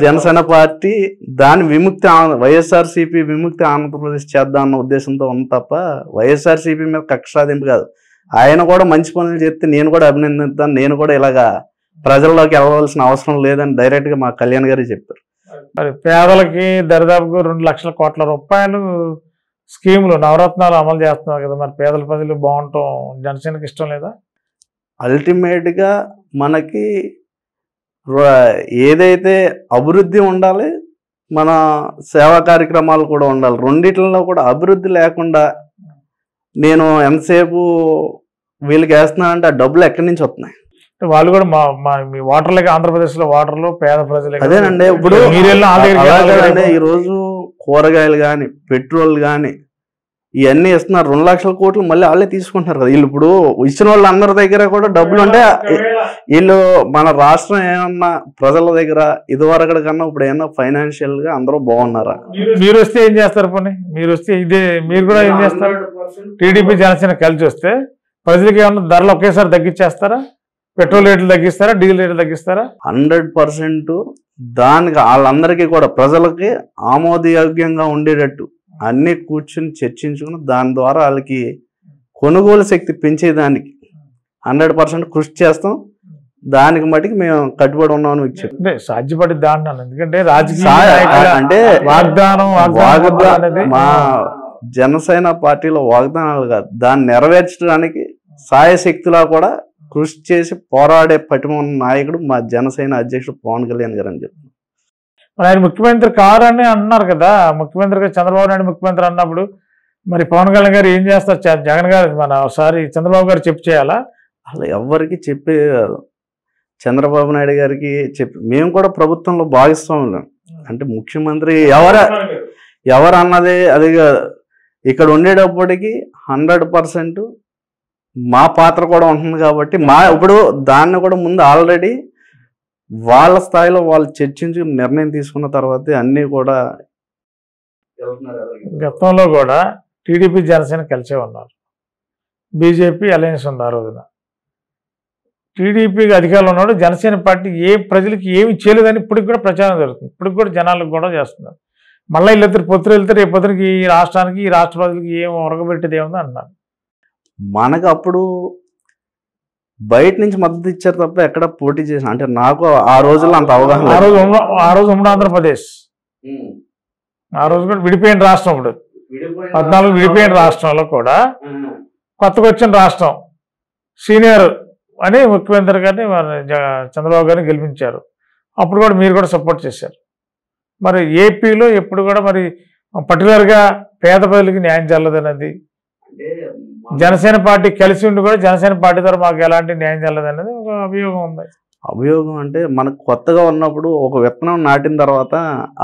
జనసేన పార్టీ దాని విముక్తి వైఎస్ఆర్సీపీ విముక్తి ఆంధ్రప్రదేశ్ చేద్దాం అన్న ఉద్దేశంతో ఉంది తప్ప వైఎస్ఆర్సీపీ మీద కక్ష సాధింపు కాదు. ఆయన కూడా మంచి పనులు చేస్తే నేను కూడా అభినందిస్తాను, నేను కూడా ఇలాగా ప్రజల్లోకి వెళ్ళవలసిన అవసరం లేదని డైరెక్ట్ గా మా కళ్యాణ్ గారు చెప్పారు. మరి పేదలకి దరిదాపుగా 2 లక్షల కోట్ల రూపాయలు స్కీములు నవరత్నాలు అమలు చేస్తున్నారు కదా, మరి పేదల ప్రజలు బాగుంటాం జనసేనకి ఇష్టం లేదా? అల్టిమేట్ గా మనకి ఏదైతే అభివృద్ధి ఉండాలి, మన సేవా కార్యక్రమాలు కూడా ఉండాలి. రెండిట్లలో కూడా అభివృద్ధి లేకుండా నేను ఎంతసేపు వీళ్ళకి వేస్తున్నానంటే ఆ డబ్బులు ఎక్కడి నుంచి వస్తున్నాయి? వాళ్ళు కూడా మీ వాటర్లకి ఆంధ్రప్రదేశ్ లో వాటర్లు పేద ప్రజలే. అదేనండి. ఇప్పుడు ఈ రోజు కూరగాయలు కానీ పెట్రోల్ కానీ ఇవన్నీ ఇస్తున్నారు. 2 లక్షల కోట్లు మళ్ళీ వాళ్ళే తీసుకుంటున్నారు కదా. వీళ్ళు ఇప్పుడు ఇచ్చిన వాళ్ళు అందరి దగ్గర కూడా డబ్బులు ఉంటే వీళ్ళు మన రాష్ట్రం ఏమన్నా ప్రజల దగ్గర ఇదివరకటి కన్నా ఇప్పుడు ఏమన్నా ఫైనాన్షియల్ గా అందరూ బాగున్నారా? మీరు వస్తే ఏం చేస్తారు? పోనీ మీరు వస్తే ఇదే మీరు కూడా ఏం చేస్తారు? టీడీపీ జనసేన కలిసి వస్తే ప్రజలకి ఏమన్నా ధరలు ఒకేసారి తగ్గించేస్తారా? పెట్రోల్ రేట్లు తగ్గిస్తారా? డీజిల్ రేట్లు తగ్గిస్తారా? 100% దానికి వాళ్ళందరికీ కూడా ప్రజలకి ఆమోదయోగ్యంగా ఉండేటట్టు అన్ని కూర్చుని చర్చించుకుని దాని ద్వారా వాళ్ళకి కొనుగోలు శక్తి పెంచేదానికి 100% కృషి చేస్తాం. దానికి మటుకు మేము కట్టుబడి ఉన్నామని మీకు చెప్పాను. అంటే సాధ్యపడిద్దా అంటున్నాను. ఎందుకంటే రాజకీయ సాయ- నాయకుల అంటే వాగ్దానం అనేది మా జనసేన పార్టీలో వాగ్దానాలు కాదు, దాన్ని నెరవేర్చడానికి సాయశక్తిలా కూడా కృషి చేసి పోరాడే పటిమ ఉన్న నాయకుడు మా జనసేన అధ్యక్షుడు పవన్ కళ్యాణ్ గారు అని చెప్తున్నారు. మరి ఆయన ముఖ్యమంత్రి కారని అంటున్నారు కదా, ముఖ్యమంత్రిగా చంద్రబాబు నాయుడు ముఖ్యమంత్రి అన్నప్పుడు మరి పవన్ కళ్యాణ్ గారు ఏం చేస్తారు? జగన్ గారు మన ఒకసారి చంద్రబాబు గారు చెప్పి చేయాలా? అసలు ఎవరికి చెప్పే చంద్రబాబు నాయుడు గారికి చెప్పి మేము కూడా ప్రభుత్వంలో భాగస్వాములం. అంటే ముఖ్యమంత్రి ఎవరు అన్నది అది ఇక్కడ ఉండేటప్పటికి 100% మా పాత్ర కూడా ఉంటుంది కాబట్టి ఇప్పుడు దాన్ని కూడా ముందు ఆల్రెడీ వాళ్ళ స్థాయిలో వాళ్ళు చర్చించి నిర్ణయం తీసుకున్న తర్వాతే అన్నీ కూడా. గతంలో కూడా టీడీపీ జనసేన కలిసే ఉన్నారు, బీజేపీ అలయన్స్ ఉంది ఆ రోజున. టీడీపీకి అధికారంలో ఉన్నాడు, జనసేన పార్టీ ప్రజలకి ఏమి చేయలేదని ఇప్పటికి కూడా ప్రచారం జరుగుతుంది, ఇప్పటికి కూడా జనాలకు కూడా చేస్తున్నారు. మళ్ళీ వీళ్ళిద్దరు పొత్తులు వెళ్తే రేపు పొద్దునకి ఈ రాష్ట్రానికి ఈ రాష్ట్ర ప్రజలకి ఏం ఉరగబెట్టేది ఏముంది అంటున్నారు. మనకు అప్పుడు బయట నుంచి మద్దతు ఇచ్చారు తప్ప ఎక్కడ పోటీ చేసిన అంటే నాకు ఆ రోజుల్లో అంత అవగాహన. ఆ రోజు ఉమ్మడి ఆంధ్రప్రదేశ్, ఆ రోజు కూడా విడిపోయిన రాష్ట్రం. ఇప్పుడు 14 విడిపోయిన రాష్ట్రంలో కూడా కొత్తగా వచ్చిన రాష్ట్రం సీనియర్ అని ముఖ్యమంత్రి గారిని చంద్రబాబు గారిని గెలిపించారు. అప్పుడు కూడా మీరు కూడా సపోర్ట్ చేశారు. మరి ఏపీలో ఎప్పుడు కూడా మరి పర్టికులర్గా పేద ప్రజలకి న్యాయం జరగదన్నది, జనసేన పార్టీ కలిసి ఉండి కూడా జనసేన పార్టీ ద్వారా మాకు ఎలాంటి న్యాయం జరగదన్నది ఒక అభియోగం ఉంది. అభియోగం అంటే మనకు కొత్తగా ఉన్నప్పుడు ఒక విత్తనం నాటిన తర్వాత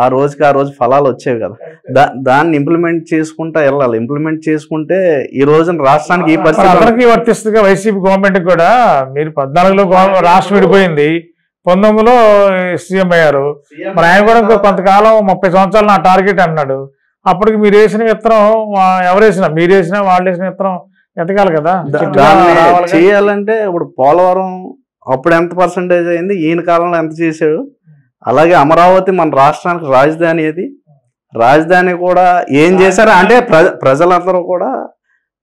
ఆ రోజు ఫలాలు వచ్చేవి కదా, దాన్ని ఇంప్లిమెంట్ చేసుకుంటా వెళ్ళాలి. ఇంప్లిమెంట్ చేసుకుంటే ఈ రోజున రాష్ట్రానికి ఈ పరిస్థితి అందరికీ వర్తిస్తుందిగా. వైసీపీ గవర్నమెంట్ కూడా మీరు 14లో రాష్ట్రం విడిపోయింది, 19లో సీఎం అయ్యారు. మరి ఆయన కూడా ఇంకో కొంతకాలం 30 సంవత్సరాలు నా టార్గెట్ అన్నాడు. అప్పటికి మీరు వేసిన విత్తనం ఎవరు వేసినా, మీరు వేసినా వాళ్ళు వేసిన విత్తనం ఎతకాలి కదా. చేయాలంటే ఇప్పుడు పోలవరం అప్పుడు ఎంత పర్సంటేజ్ అయింది, ఈయన కాలంలో ఎంత చేశాడు. అలాగే అమరావతి మన రాష్ట్రానికి రాజధాని, అది రాజధాని కూడా ఏం చేశారు అంటే ప్రజలందరూ కూడా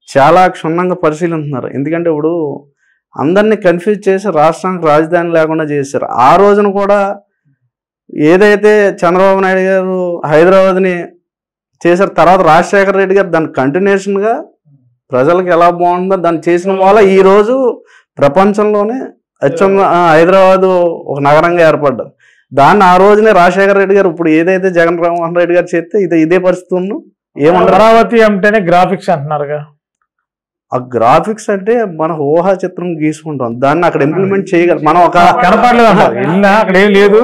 చాలా క్షుణ్ణంగా పరిశీలిస్తున్నారు. ఎందుకంటే ఇప్పుడు అందరినీ కన్ఫ్యూజ్ చేసి రాష్ట్రానికి రాజధాని లేకుండా చేశారు. ఆ రోజున కూడా ఏదైతే చంద్రబాబు నాయుడు గారు హైదరాబాద్ని చేశారు, తర్వాత రాజశేఖర రెడ్డి గారు దాని కంటిన్యూషన్గా ప్రజలకు ఎలా బాగుందో దాన్ని చేసిన వల్ల ఈరోజు ప్రపంచంలోనే హైదరాబాదు ఒక నగరంగా ఏర్పడ్డది. దాన్ని ఆ రోజునే రాజశేఖర రెడ్డి గారు ఇప్పుడు ఏదైతే జగన్మోహన్ రెడ్డి గారు చేస్తే ఇదే పరిస్థితి ఉంది. అమరావతి అంటేనే గ్రాఫిక్స్ అంటున్నారుగా. ఆ గ్రాఫిక్స్ అంటే మన ఊహా చిత్రం గీసుకుంటాం, దాన్ని అక్కడ ఇంప్లిమెంట్ చేయగలం. మనం ఒక లేదు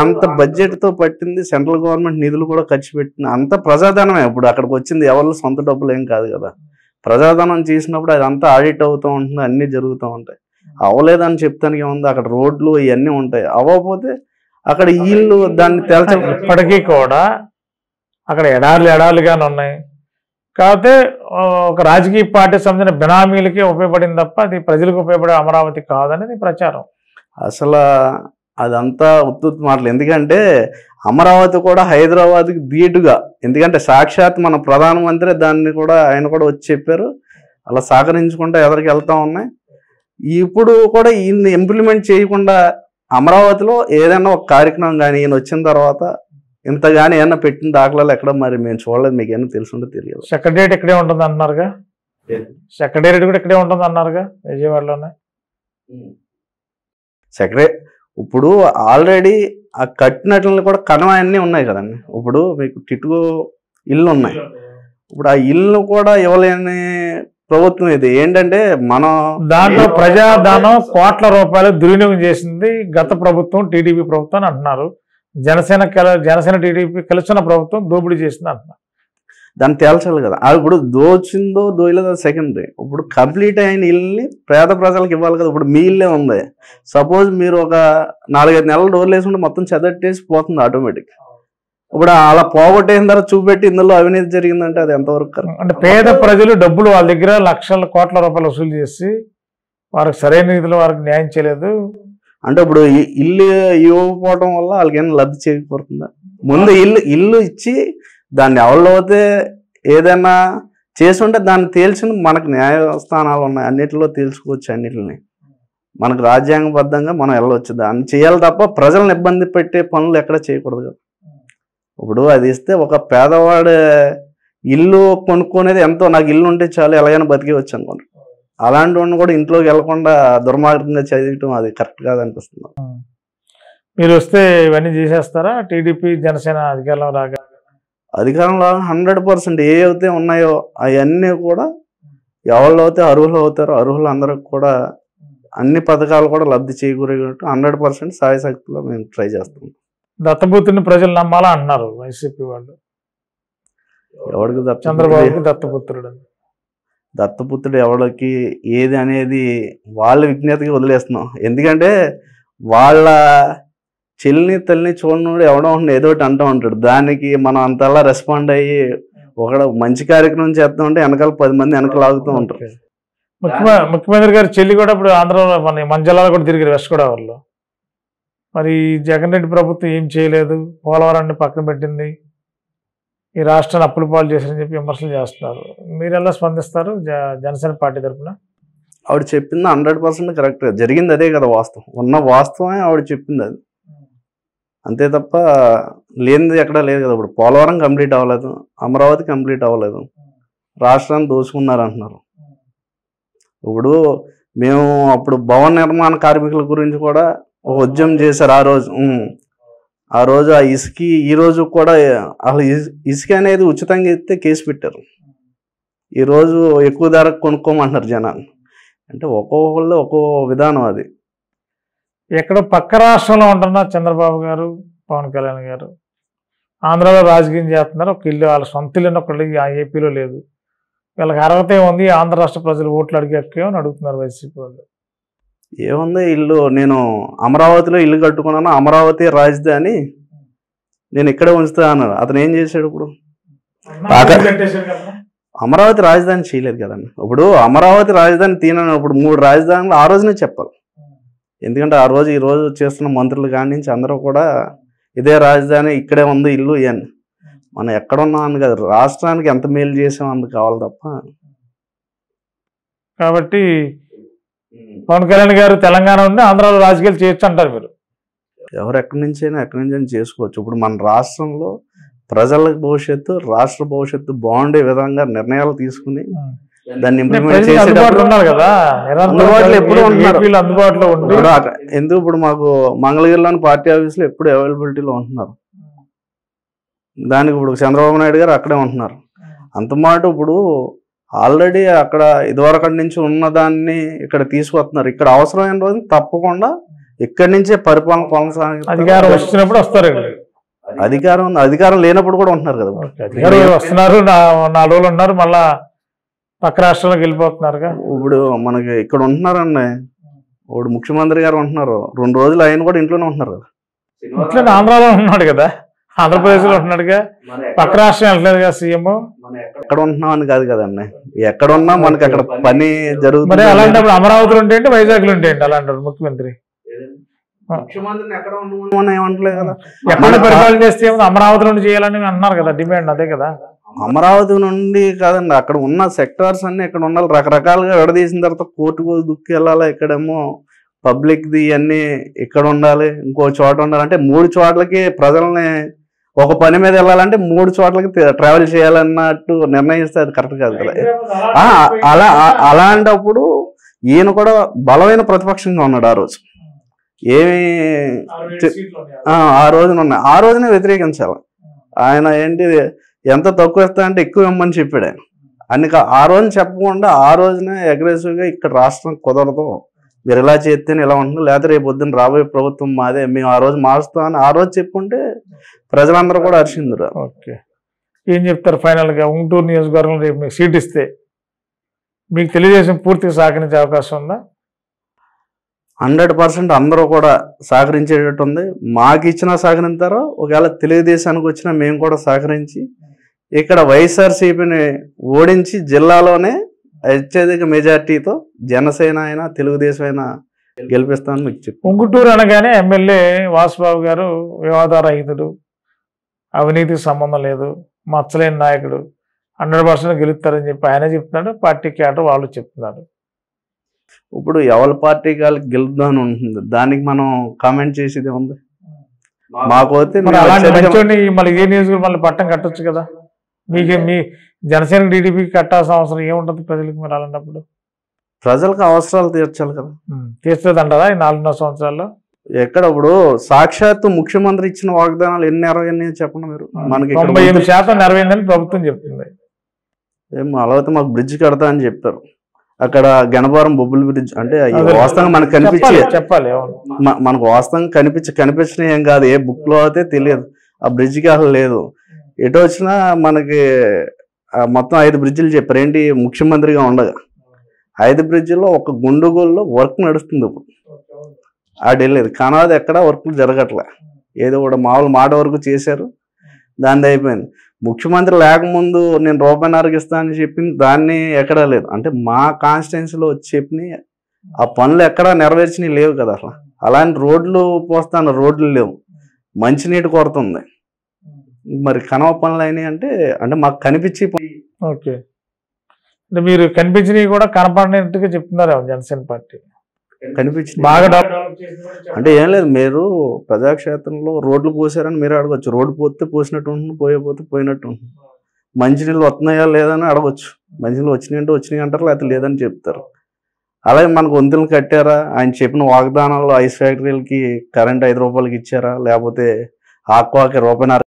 అంత బడ్జెట్ తో పట్టింది, సెంట్రల్ గవర్నమెంట్ నిధులు కూడా ఖర్చు పెట్టింది, అంత ప్రజాధనమే. ఇప్పుడు అక్కడికి వచ్చింది ఎవరు సొంత డబ్బులు ఏం కాదు కదా. ప్రజాధనం చేసినప్పుడు అదంతా ఆడిట్ అవుతూ ఉంటుంది, అన్ని జరుగుతూ ఉంటాయి. అవ్వలేదని చెప్తానికి ఏముంది, అక్కడ రోడ్లు ఇవన్నీ ఉంటాయి. అవ్వకపోతే అక్కడ వీళ్ళు దాన్ని ఇప్పటికీ కూడా అక్కడ ఎడార్లుగానే ఉన్నాయి. కాకపోతే ఒక రాజకీయ పార్టీ సంబంధించిన బినామీలకి ఉపయోగపడింది తప్ప అది ప్రజలకు ఉపయోగపడే అమరావతి కాదనేది ప్రచారం. అసలు అదంతా ఉత్తుత్తి మాటలు. ఎందుకంటే అమరావతి కూడా హైదరాబాద్కి ధీటుగా, ఎందుకంటే సాక్షాత్ మన ప్రధానమంత్రి దాన్ని కూడా ఆయన కూడా వచ్చి చెప్పారు, అలా సహకరించుకుంటూ ఎదరికి వెళ్తా ఉన్నాయి. ఇప్పుడు కూడా ఈయన్ని ఇంప్లిమెంట్ చేయకుండా అమరావతిలో ఏదైనా ఒక కార్యక్రమం కానీ ఈయన వచ్చిన తర్వాత ఇంత కానీ ఏమన్నా పెట్టిన దాఖలాలు ఎక్కడ మరి మేము చూడలేదు. మీకు ఏమన్నా తెలుసుంటే తెలియదు. సెక్రటేరియట్ ఇక్కడే ఉంటుంది అన్నారుగా, సెక్రటేరియట్ కూడా ఇక్కడే ఉంటుంది అన్నారుగా విజయవాడలోనే. ఇప్పుడు ఆల్రెడీ ఆ కట్టినట్లు కూడా కణం ఉన్నాయి కదండి. ఇప్పుడు మీకు టిట్కో ఇల్లు ఉన్నాయి, ఇప్పుడు ఆ ఇల్లు కూడా ఇవ్వలేని ప్రభుత్వం ఇది. ఏంటంటే మనం దాంట్లో ప్రజాధనం కోట్ల రూపాయలు దుర్వినియోగం చేసింది గత ప్రభుత్వం, టీడీపీ ప్రభుత్వం అని అంటున్నారు. జనసేన టీడీపీ కలిసిన ప్రభుత్వం దోపిడీ చేసింది అంటున్నారు. దాన్ని తేల్చాలి కదా. ఇప్పుడు దోచిందో దోయలేదో సెకండరీ. ఇప్పుడు కంప్లీట్ అయిన ఇల్లుని పేద ప్రజలకు ఇవ్వాలి కదా. ఇప్పుడు మీ ఇల్లే ఉంది, సపోజ్ మీరు ఒక 4-5 నెలలు డోర్లు వేసుకుంటే మొత్తం చెదట్టేసి పోతుంది ఆటోమేటిక్. ఇప్పుడు అలా పోగొట్టేసిన తర్వాత చూపెట్టి ఇందులో అవినీతి జరిగిందంటే అది ఎంతవరకు కరెక్ట్? అంటే పేద ప్రజలు డబ్బులు వాళ్ళ దగ్గర లక్షల కోట్ల రూపాయలు వసూలు చేసి వారికి సరైన రీతిలో వారికి న్యాయం చేయలేదు అంటే ఇప్పుడు ఇల్లు ఇవ్వకపోవడం వల్ల వాళ్ళకి ఏమైనా లబ్ధి చేయకపోతుందా? ముందు ఇల్లు ఇచ్చి దాన్ని ఎవరిలోతే ఏదైనా చేసుంటే దాన్ని తేల్చిన మనకు న్యాయస్థానాలు ఉన్నాయి, అన్నిటిలో తేల్చుకోవచ్చు అన్నిటిని. మనకు రాజ్యాంగబద్ధంగా మనం వెళ్ళవచ్చు, దాన్ని చేయాలి తప్ప ప్రజలను ఇబ్బంది పెట్టే పనులు ఎక్కడ చేయకూడదు కదా. ఇప్పుడు అది ఇస్తే ఒక పేదవాడు ఇల్లు కొనుక్కునేది ఎంతో, నాకు ఇల్లు ఉంటే చాలు ఎలాగైనా బతికేవచ్చు అనుకోండి. అలాంటి వాడిని కూడా ఇంట్లోకి వెళ్లకుండా దుర్మార్గంగా చదివటం అది కరెక్ట్ కాదనిపిస్తుంది. మీరు వస్తే ఇవన్నీ చేసేస్తారా? టీడీపీ జనసేన అధికారంలో రాగా అధికారంలో 100% ఏ అయితే ఉన్నాయో అవన్నీ కూడా ఎవరు అయితే అర్హులు అవుతారో అర్హులు అందరికి కూడా అన్ని పథకాలు కూడా లబ్ధి చేకూరేటట్టు 100% సాయశక్తిలో మేము ట్రై చేస్తాం. దత్తపుత్రుని ప్రజలు నమ్మాలా అంటున్నారు వైసీపీ వాళ్ళు. ఎవరికి చంద్రబాబుకి దత్తపుత్రుడు దత్తపుత్రుడు ఎవరికి ఏది అనేది వాళ్ళ విజ్ఞతకి వదిలేస్తున్నాం. ఎందుకంటే వాళ్ళ చెల్లిని తల్లిని చూడనోడు ఎవడో ఏదో ఒకటి అంటూ ఉంటాడు. దానికి మనం అంతలా రెస్పాండ్ అయ్యి ఒక మంచి కార్యక్రమం చేస్తామంటే వెనకాల 10 మంది వెనకాల ఆగుతూ ఉంటారు. ముఖ్యమంత్రి గారు చెల్లి కూడా ఇప్పుడు ఆంధ్రలో మన జిల్లాలో కూడా తిరిగారు, వెస్ట్ గోదావరిలో. మరి జగన్ రెడ్డి ప్రభుత్వం ఏం చేయలేదు, పోలవరాన్ని పక్కన పెట్టింది, ఈ రాష్ట్రాన్ని అప్పుల పాలు చేశారని చెప్పి విమర్శలు చేస్తున్నారు. మీరు ఎలా స్పందిస్తారు జనసేన పార్టీ తరఫున? ఆవిడ చెప్పింది 100% కరెక్ట్. జరిగింది అదే కదా వాస్తవం, ఉన్న వాస్తవమే ఆవిడ చెప్పింది అది, అంతే తప్ప లేనిది ఎక్కడా లేదు కదా. ఇప్పుడు పోలవరం కంప్లీట్ అవ్వలేదు, అమరావతి కంప్లీట్ అవ్వలేదు, రాష్ట్రాన్ని దోచుకున్నారు అంటున్నారు. ఇప్పుడు మేము అప్పుడు భవన నిర్మాణ కార్మికుల గురించి కూడా ఒక ఉద్యమం చేశారు ఆ రోజు ఆ ఇసుకి ఈ రోజు కూడా అసలు ఇసుక అనేది ఉచితంగా ఇస్తే కేసు పెట్టారు. ఈరోజు ఎక్కువ ధరకు కొనుక్కోమంటున్నారు జనాలు. అంటే ఒక్కొక్కళ్ళు ఒక్కో విధానం. అది ఎక్కడో పక్క రాష్ట్రంలో ఉంటున్న చంద్రబాబు గారు, పవన్ కళ్యాణ్ గారు ఆంధ్రాలో రాజకీయం చేస్తున్నారు. ఒక ఇల్లు వాళ్ళ సొంత ఇల్లు ఒకటి ఆ ఏపీలో లేదు. వీళ్ళకి అర్హత ఏముంది, ఆంధ్ర రాష్ట్ర ప్రజలు ఓట్లు అడిగేమని అడుగుతున్నారు వైసీపీ వాళ్ళు. ఏముంది, ఇల్లు నేను అమరావతిలో ఇల్లు కట్టుకున్నాను, అమరావతి రాజధాని నేను ఇక్కడే ఉంచుతా అన్నాడు. అతను ఏం చేశాడు? ఇప్పుడు అమరావతి రాజధాని చేయలేదు కదండి. ఇప్పుడు అమరావతి రాజధాని తీనని ఇప్పుడు 3 రాజధానులు ఆ రోజునే చెప్పాలి. ఎందుకంటే ఆ రోజు ఈ రోజు చేస్తున్న మంత్రులు కాడి నుంచి అందరూ కూడా ఇదే రాజధాని, ఇక్కడే ఉంది ఇల్లు ఇవన్నీ. మనం ఎక్కడున్నాం అని కాదు, రాష్ట్రానికి ఎంత మేలు చేసాం అందుకు కావాలి తప్ప. కాబట్టి పవన్ కళ్యాణ్ గారు తెలంగాణ ఉండి ఆంధ్రాలో రాజకీయాలు చేయొచ్చు అంటారు మీరు? ఎవరు ఎక్కడి నుంచైనా చేసుకోవచ్చు. ఇప్పుడు మన రాష్ట్రంలో ప్రజల భవిష్యత్తు, రాష్ట్ర భవిష్యత్తు బాగుండే విధంగా నిర్ణయాలు తీసుకుని దాన్ని ఇంప్లిమెంట్ చేసేటప్పుడు అందుబాటులో ఎప్పుడు ఉంటున్నారు. ఎందుకు ఇప్పుడు మాకు మంగళగిరిలోని పార్టీ ఆఫీసులో ఎప్పుడు అవైలబిలిటీలో ఉంటున్నారు. దానికి ఇప్పుడు చంద్రబాబు నాయుడు గారు అక్కడే ఉంటున్నారు. అంతమాట ఇప్పుడు ఆల్రెడీ అక్కడ ఇదివరకటి నుంచి ఉన్నదాన్ని ఇక్కడ తీసుకొస్తున్నారు. ఇక్కడ అవసరమైన రోజు తప్పకుండా ఇక్కడి నుంచే పరిపాలన కొనసాగి అధికారం వచ్చినప్పుడు వస్తారు. అధికారం లేనప్పుడు కూడా ఉంటున్నారు కదా. వస్తున్నారు, 4 రోజులు ఉన్నారు, మళ్ళా పక్క రాష్ట్రాలకు వెళ్ళిపోతున్నారుగా. ఇప్పుడు మనకి ఇక్కడ ఉంటున్నారండి, ఇప్పుడు ముఖ్యమంత్రి గారు ఉంటున్నారు, 2 రోజులు ఆయన కూడా ఇంట్లోనే ఉంటున్నారు కదా. ఇంట్లో ఆంధ్రాలో ఉంటున్నాడు కదా, ఆంధ్రప్రదేశ్ లో ఉంటున్నాడుగా, పక్క రాష్ట్రం వెళ్ళలేదు కదా సీఎం. ఎక్కడ ఉంటున్నాం అని కాదు కదండి, ఎక్కడ ఉన్నా మనకి అక్కడ పని జరుగుతుంది. మరి అలాంటప్పుడు అమరావతిలో ఉంటే వైజాగ్ లో ఉంటే అలాంటారు ముఖ్యమంత్రి. ముఖ్యమంత్రిని ఎక్కడ ఉండమని ఏమంటలేదు కదా, ఎక్కడ పరిపాలన చేస్తే అమరావతి నుండి చేయాలని అన్నారు కదా, డిమాండ్ అదే కదా. అమరావతి నుండి కాదండి, అక్కడ ఉన్న సెక్టార్స్ అన్ని ఇక్కడ ఉండాలి. రకరకాలుగా విడదీసిన తర్వాత కోర్టుకు దుక్కి వెళ్ళాలి, ఇక్కడేమో పబ్లిక్ది అన్ని ఇక్కడ ఉండాలి, ఇంకో చోట ఉండాలి. అంటే 3 చోట్లకి ప్రజల్ని ఒక పని మీద వెళ్ళాలంటే 3 చోట్లకి ట్రావెల్ చేయాలన్నట్టు నిర్ణయిస్తే అది కరెక్ట్ కాదు కదా. అలాంటప్పుడు ఈయన కూడా బలమైన ప్రతిపక్షంగా ఉన్నాడు. ఆ రోజు ఏమి ఆ రోజునే వ్యతిరేకించాలి. ఆయన ఏంటి ఎంత తక్కువ ఇస్తా అంటే ఎక్కువ ఇమ్మని చెప్పాడు ఆయన. అన్ని ఆ రోజున చెప్పకుండా ఆ రోజునే అగ్రెసివ్గా ఇక్కడ రాష్ట్రం కుదరదు, మీరు ఇలా చేస్తేనే ఇలా ఉంటుంది, లేకపోతే రేపు పొద్దున్న రాబోయే ప్రభుత్వం మాదే, మేము ఆ రోజు మారుస్తామని ఆ రోజు చెప్పుకుంటే ప్రజలందరూ కూడా హర్షిందురు. ఓకే, ఏం చెప్తారు ఫైనల్గా? ఉంటూరు నియోజకవర్గంలో రేపు మీకు సీట్ ఇస్తే మీకు తెలుగుదేశం పూర్తిగా సహకరించే అవకాశం ఉందా? 100% అందరూ కూడా సహకరించేటట్టు ఉంది. మాకు ఇచ్చినా సహకరించారో, ఒకవేళ తెలుగుదేశానికి వచ్చినా మేము కూడా సహకరించి ఇక్కడ వైఎస్ఆర్సీపీని ఓడించి జిల్లాలోనే అత్యధిక మెజార్టీతో జనసేన అయినా తెలుగుదేశం అయినా గెలిపిస్తామని మీకు చెప్పి. ఉంగుటూరు అనగానే ఎమ్మెల్యే వాసుబాబు గారు వివాదారహితుడు, అవినీతికి సంబంధం లేదు, మచ్చలేని నాయకుడు, 100% గెలుస్తారని చెప్పి ఆయన చెప్తున్నాడు, పార్టీ క్యాడర్ వాళ్ళు చెప్తున్నారు. ఇప్పుడు ఎవరి పార్టీ వాళ్ళకి గెలుద్దామని ఉంటుంది, దానికి మనం కామెంట్ చేసేది ఉంది. మాకైతే మరి అలాంటి మంచోడిని మళ్ళీ ఏ నియోజకవర్గం మళ్ళీ పట్టం కట్టొచ్చు కదా. మీ జనసేన టీడీపీకి కట్టాల్సిన అవసరం ఏముంటుంది ప్రజలకు? మరి అలాంటప్పుడు ప్రజలకు అవసరాలు తీర్చాలి కదా. తీర్చలేదు అంటారా ఈ 4.5 సంవత్సరాల్లో? ఎక్కడ ఇప్పుడు సాక్షాత్తు ముఖ్యమంత్రి ఇచ్చిన వాగ్దానాలు ఎన్ని నెరవేరినాయో చెప్పండి మీరు. మనకి 98% నెరవేరిందని ప్రభుత్వం చెప్తుంది. ఏం అలాగే మాకు బ్రిడ్జ్ కడతా అని చెప్పారు. అక్కడ గణపురం బొబ్బుల బ్రిడ్జ్ అంటే వాస్తవంగా మనకు చెప్పాలి మనకు వాస్తవంగా కనిపించిన ఏం కాదు, ఏ బుక్ లో అయితే తెలియదు. ఆ బ్రిడ్జ్కి అసలు లేదు. ఎటు వచ్చినా మనకి మొత్తం 5 బ్రిడ్జిలు చెప్పారు. ఏంటి ముఖ్యమంత్రిగా ఉండగా 5 బ్రిడ్జిల్లో ఒక గుండుగోల్లో వర్క్ నడుస్తుంది. ఇప్పుడు వెళ్ళేది కానీ అది ఎక్కడ వర్క్లు జరగట్లే. ఏదో కూడా మామూలు మాట వరకు చేశారు, దాన్ని అయిపోయింది. ముఖ్యమంత్రి లేకముందు నేను రూపాయిన్నరకి ఇస్తానని చెప్పింది దాన్ని ఎక్కడా లేదు. అంటే మా కాన్స్టిట్యున్సీలో వచ్చి చెప్పినాయి ఆ పనులు ఎక్కడా నెరవేర్చినవి లేవు కదా. అసలు అలాంటి రోడ్లు పోస్తాను, రోడ్లు లేవు, మంచినీటి కొరత ఉంది. మరి కనవ పనులు అయినాయి అంటే మాకు కనిపించి ఓకే అంటే మీరు కనిపించినవి కూడా కనపడినట్టుగా చెప్తున్నారు జనసేన పార్టీ కనిపించింది బాగా. అంటే ఏం లేదు, మీరు ప్రజాక్షేత్రంలో రోడ్లు పోసారని మీరు అడగచ్చు. రోడ్డు పోతే పోసినట్టు ఉంటుంది, పోతే పోయినట్టు ఉంటుంది. మంచినీళ్ళు వస్తున్నాయా లేదని అడగచ్చు. మంచినీళ్ళు వచ్చినాయి అంటారు, లేకపోతే లేదని చెప్తారు. అలాగే మనకు వంతులు కట్టారా, ఆయన చెప్పిన వాగ్దానాల్లో ఐస్ ఫ్యాక్టరీలకి కరెంట్ 5 రూపాయలకి ఇచ్చారా, లేకపోతే ఆక్వాకి రూపాయిన్నర.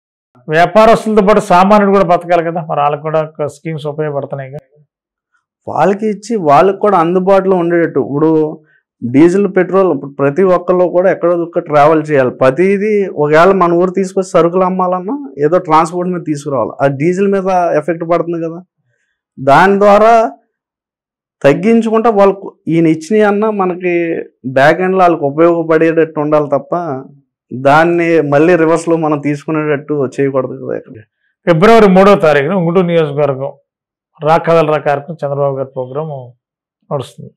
వ్యాపారస్తులతో పాటు సామాన్యుడు కూడా బతకాలి కదా, మరి వాళ్ళకి కూడా స్కీమ్స్ ఉపయోగపడుతున్నాయి కదా. వాళ్ళకి ఇచ్చి వాళ్ళకి కూడా అందుబాటులో ఉండేటట్టు. ఇప్పుడు డీజిల్ పెట్రోల్ ప్రతి ఒక్కళ్ళు కూడా ఎక్కడో దుక్క ట్రావెల్ చేయాలి. ప్రతిదీ ఒకవేళ మన ఊరు తీసుకొచ్చి సరుకులు అమ్మాలన్నా ఏదో ట్రాన్స్పోర్ట్ మీద తీసుకురావాలి. ఆ డీజిల్ మీద ఎఫెక్ట్ పడుతుంది కదా. దాని ద్వారా తగ్గించుకుంటా వాళ్ళకు ఈయన ఇచ్చినవి అన్నా మనకి బ్యాక్ ఎండ్లో వాళ్ళకి ఉపయోగపడేటట్టు ఉండాలి తప్ప దాన్ని మళ్ళీ రివర్స్లో మనం తీసుకునేటట్టు చేయకూడదు కదా. ఫిబ్రవరి 3వ తారీఖున ఉంగుటూరు నియోజకవర్గం రా కథలరా కార్యక్రమం చంద్రబాబు గారి ప్రోగ్రాం నడుస్తుంది.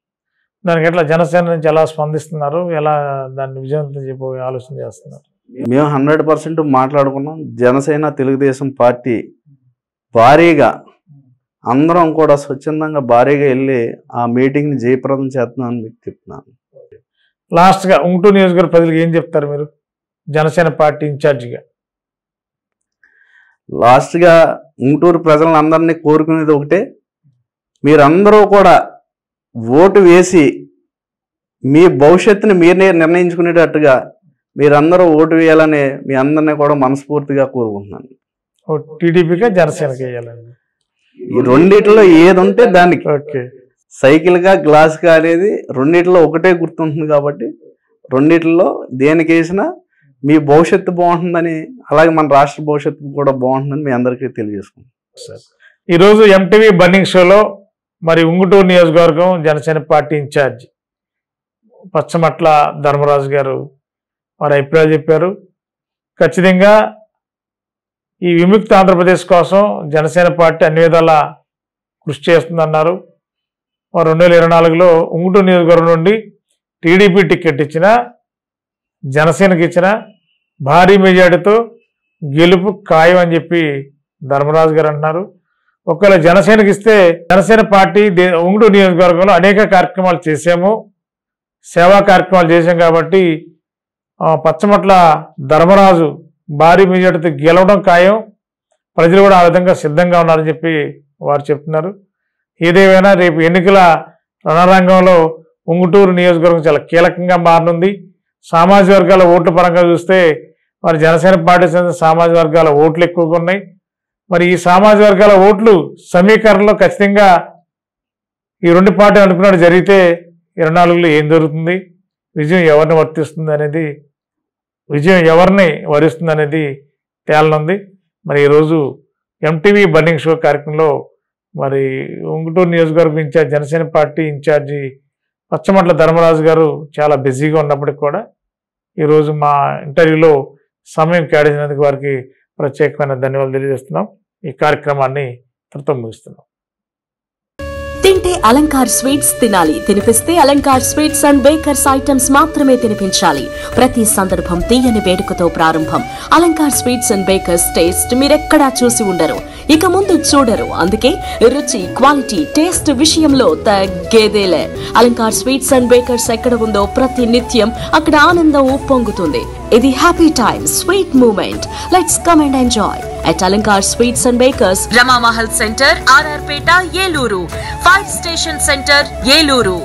దానికి ఎట్లా జనసేన నుంచి ఎలా స్పందిస్తున్నారు, ఎలా దాన్ని విజయవంతం చెప్పి ఆలోచన చేస్తున్నారు? మేము 100% మాట్లాడుకున్నాం. జనసేన తెలుగుదేశం పార్టీ భారీగా అందరం కూడా స్వచ్ఛందంగా భారీగా వెళ్ళి ఆ మీటింగ్ని జయప్రదం చేస్తున్నామని మీకు చెప్తున్నాను. లాస్ట్గా ఉంగుటూరు నియోజకవర్గ ప్రజలకు ఏం చెప్తారు మీరు జనసేన పార్టీ ఇన్ఛార్జిగా? లాస్ట్గా ఉంగుటూరు ప్రజలందరినీ కోరుకునేది ఒకటే, మీరందరూ కూడా ఓటు వేసి మీ భవిష్యత్తుని మీరే నిర్ణయించుకునేటట్టుగా మీరందరూ ఓటు వేయాలని మీ అందరినీ కూడా మనస్ఫూర్తిగా కోరుకుంటున్నాను. టీడీపీగా జనసేనకి వేయాలండి. ఈ రెండిట్లో ఏది ఉంటే దానికి సైకిల్గా గ్లాస్గా అనేది రెండిట్లో ఒకటే గుర్తుంటుంది. కాబట్టి రెండిట్లో దేనికి వేసినా మీ భవిష్యత్తు బాగుంటుందని, అలాగే మన రాష్ట్ర భవిష్యత్తు కూడా బాగుంటుందని మీ అందరికీ తెలియజేసుకుంటాం. ఈరోజు ఎంటీవీ బన్నింగ్ షోలో మరి ఉంగుటూరు నియోజకవర్గం జనసేన పార్టీ ఇన్ఛార్జ్ పచ్చమట్ల ధర్మరాజు గారు వారి అభిప్రాయాలు చెప్పారు. ఖచ్చితంగా ఈ విముక్త ఆంధ్రప్రదేశ్ కోసం జనసేన పార్టీ అన్ని విధాలా కృషి చేస్తుందన్నారు. 2024లో ఉంగుటూరు నియోజకవర్గం నుండి టీడీపీ టికెట్ ఇచ్చిన, జనసేనకి ఇచ్చిన భారీ మెజార్టీతో గెలుపు ఖాయం అని చెప్పి ధర్మరాజు గారు అంటున్నారు. ఒకవేళ జనసేనకి ఇస్తే జనసేన పార్టీ ఉంగుటూరు నియోజకవర్గంలో అనేక కార్యక్రమాలు చేశాము, సేవా కార్యక్రమాలు చేశాం కాబట్టి పచ్చమట్ల ధర్మరాజు భారీ మెజార్టీతో గెలవడం ఖాయం, ప్రజలు కూడా ఆ విధంగా సిద్ధంగా ఉన్నారని చెప్పి వారు చెప్తున్నారు. ఏదేమైనా రేపు ఎన్నికల రణరంగంలో ఉంగుటూరు నియోజకవర్గం చాలా కీలకంగా మారనుంది. సామాజిక వర్గాల ఓట్ల పరంగా చూస్తే మరి జనసేన పార్టీ సామాజిక వర్గాల ఓట్లు ఎక్కువగా ఉన్నాయి. మరి ఈ సామాజిక వర్గాల ఓట్లు సమీకరణలో ఖచ్చితంగా ఈ రెండు పార్టీలు అనుకున్నట్టు జరిగితే 24లో ఏం జరుగుతుంది, విజయం ఎవరిని వరిస్తుంది అనేది తేలనుంది. మరి ఈరోజు ఎంటీవీ బన్నింగ్ షో కార్యక్రమంలో మరి ఉంగుటూరు నియోజకవర్గం incharge Janasena party incharge Pachamatla Dharmaraju గారు చాలా బిజీగా ఉన్నప్పటికీ కూడా ఈరోజు మా ఇంటర్వ్యూలో సమయం కేటాయించినందుకు వారికి ప్రత్యేకమైన ధన్యవాదాలు తెలియజేస్తున్నాం. ఈ కార్యక్రమాన్ని త్వరతో ముగిస్తున్నాం. తింటే అలంకార్ స్వీట్స్ తినాలి. తినిపిస్తే Alankar sweets and bakers items మాత్రమే తినిపించాలి. ప్రతి సందర్భం తీయని వేడుకతో ప్రారంభం. Alankar sweets and bakers taste మీరెక్కడా చూసి ఉండరు, ఇక ముందు చూడరు. అందుకే రుచి, క్వాలిటీ, టేస్ట్ విషయంలో తగ్గేదేలే. అలంకార్ స్వీట్స్ అండ్ బేకర్స్ ఎక్కడ ఉందో ప్రతి నిత్యం అక్కడ ఆనందం ఉప్పొంగుతుంది. ఇది happy time, sweet moment. Let's come and enjoy at Alankar Sweets and Bakers, Rama Mahal Center, RR Peta, Yeluru, Fire Station Center, Yeluru.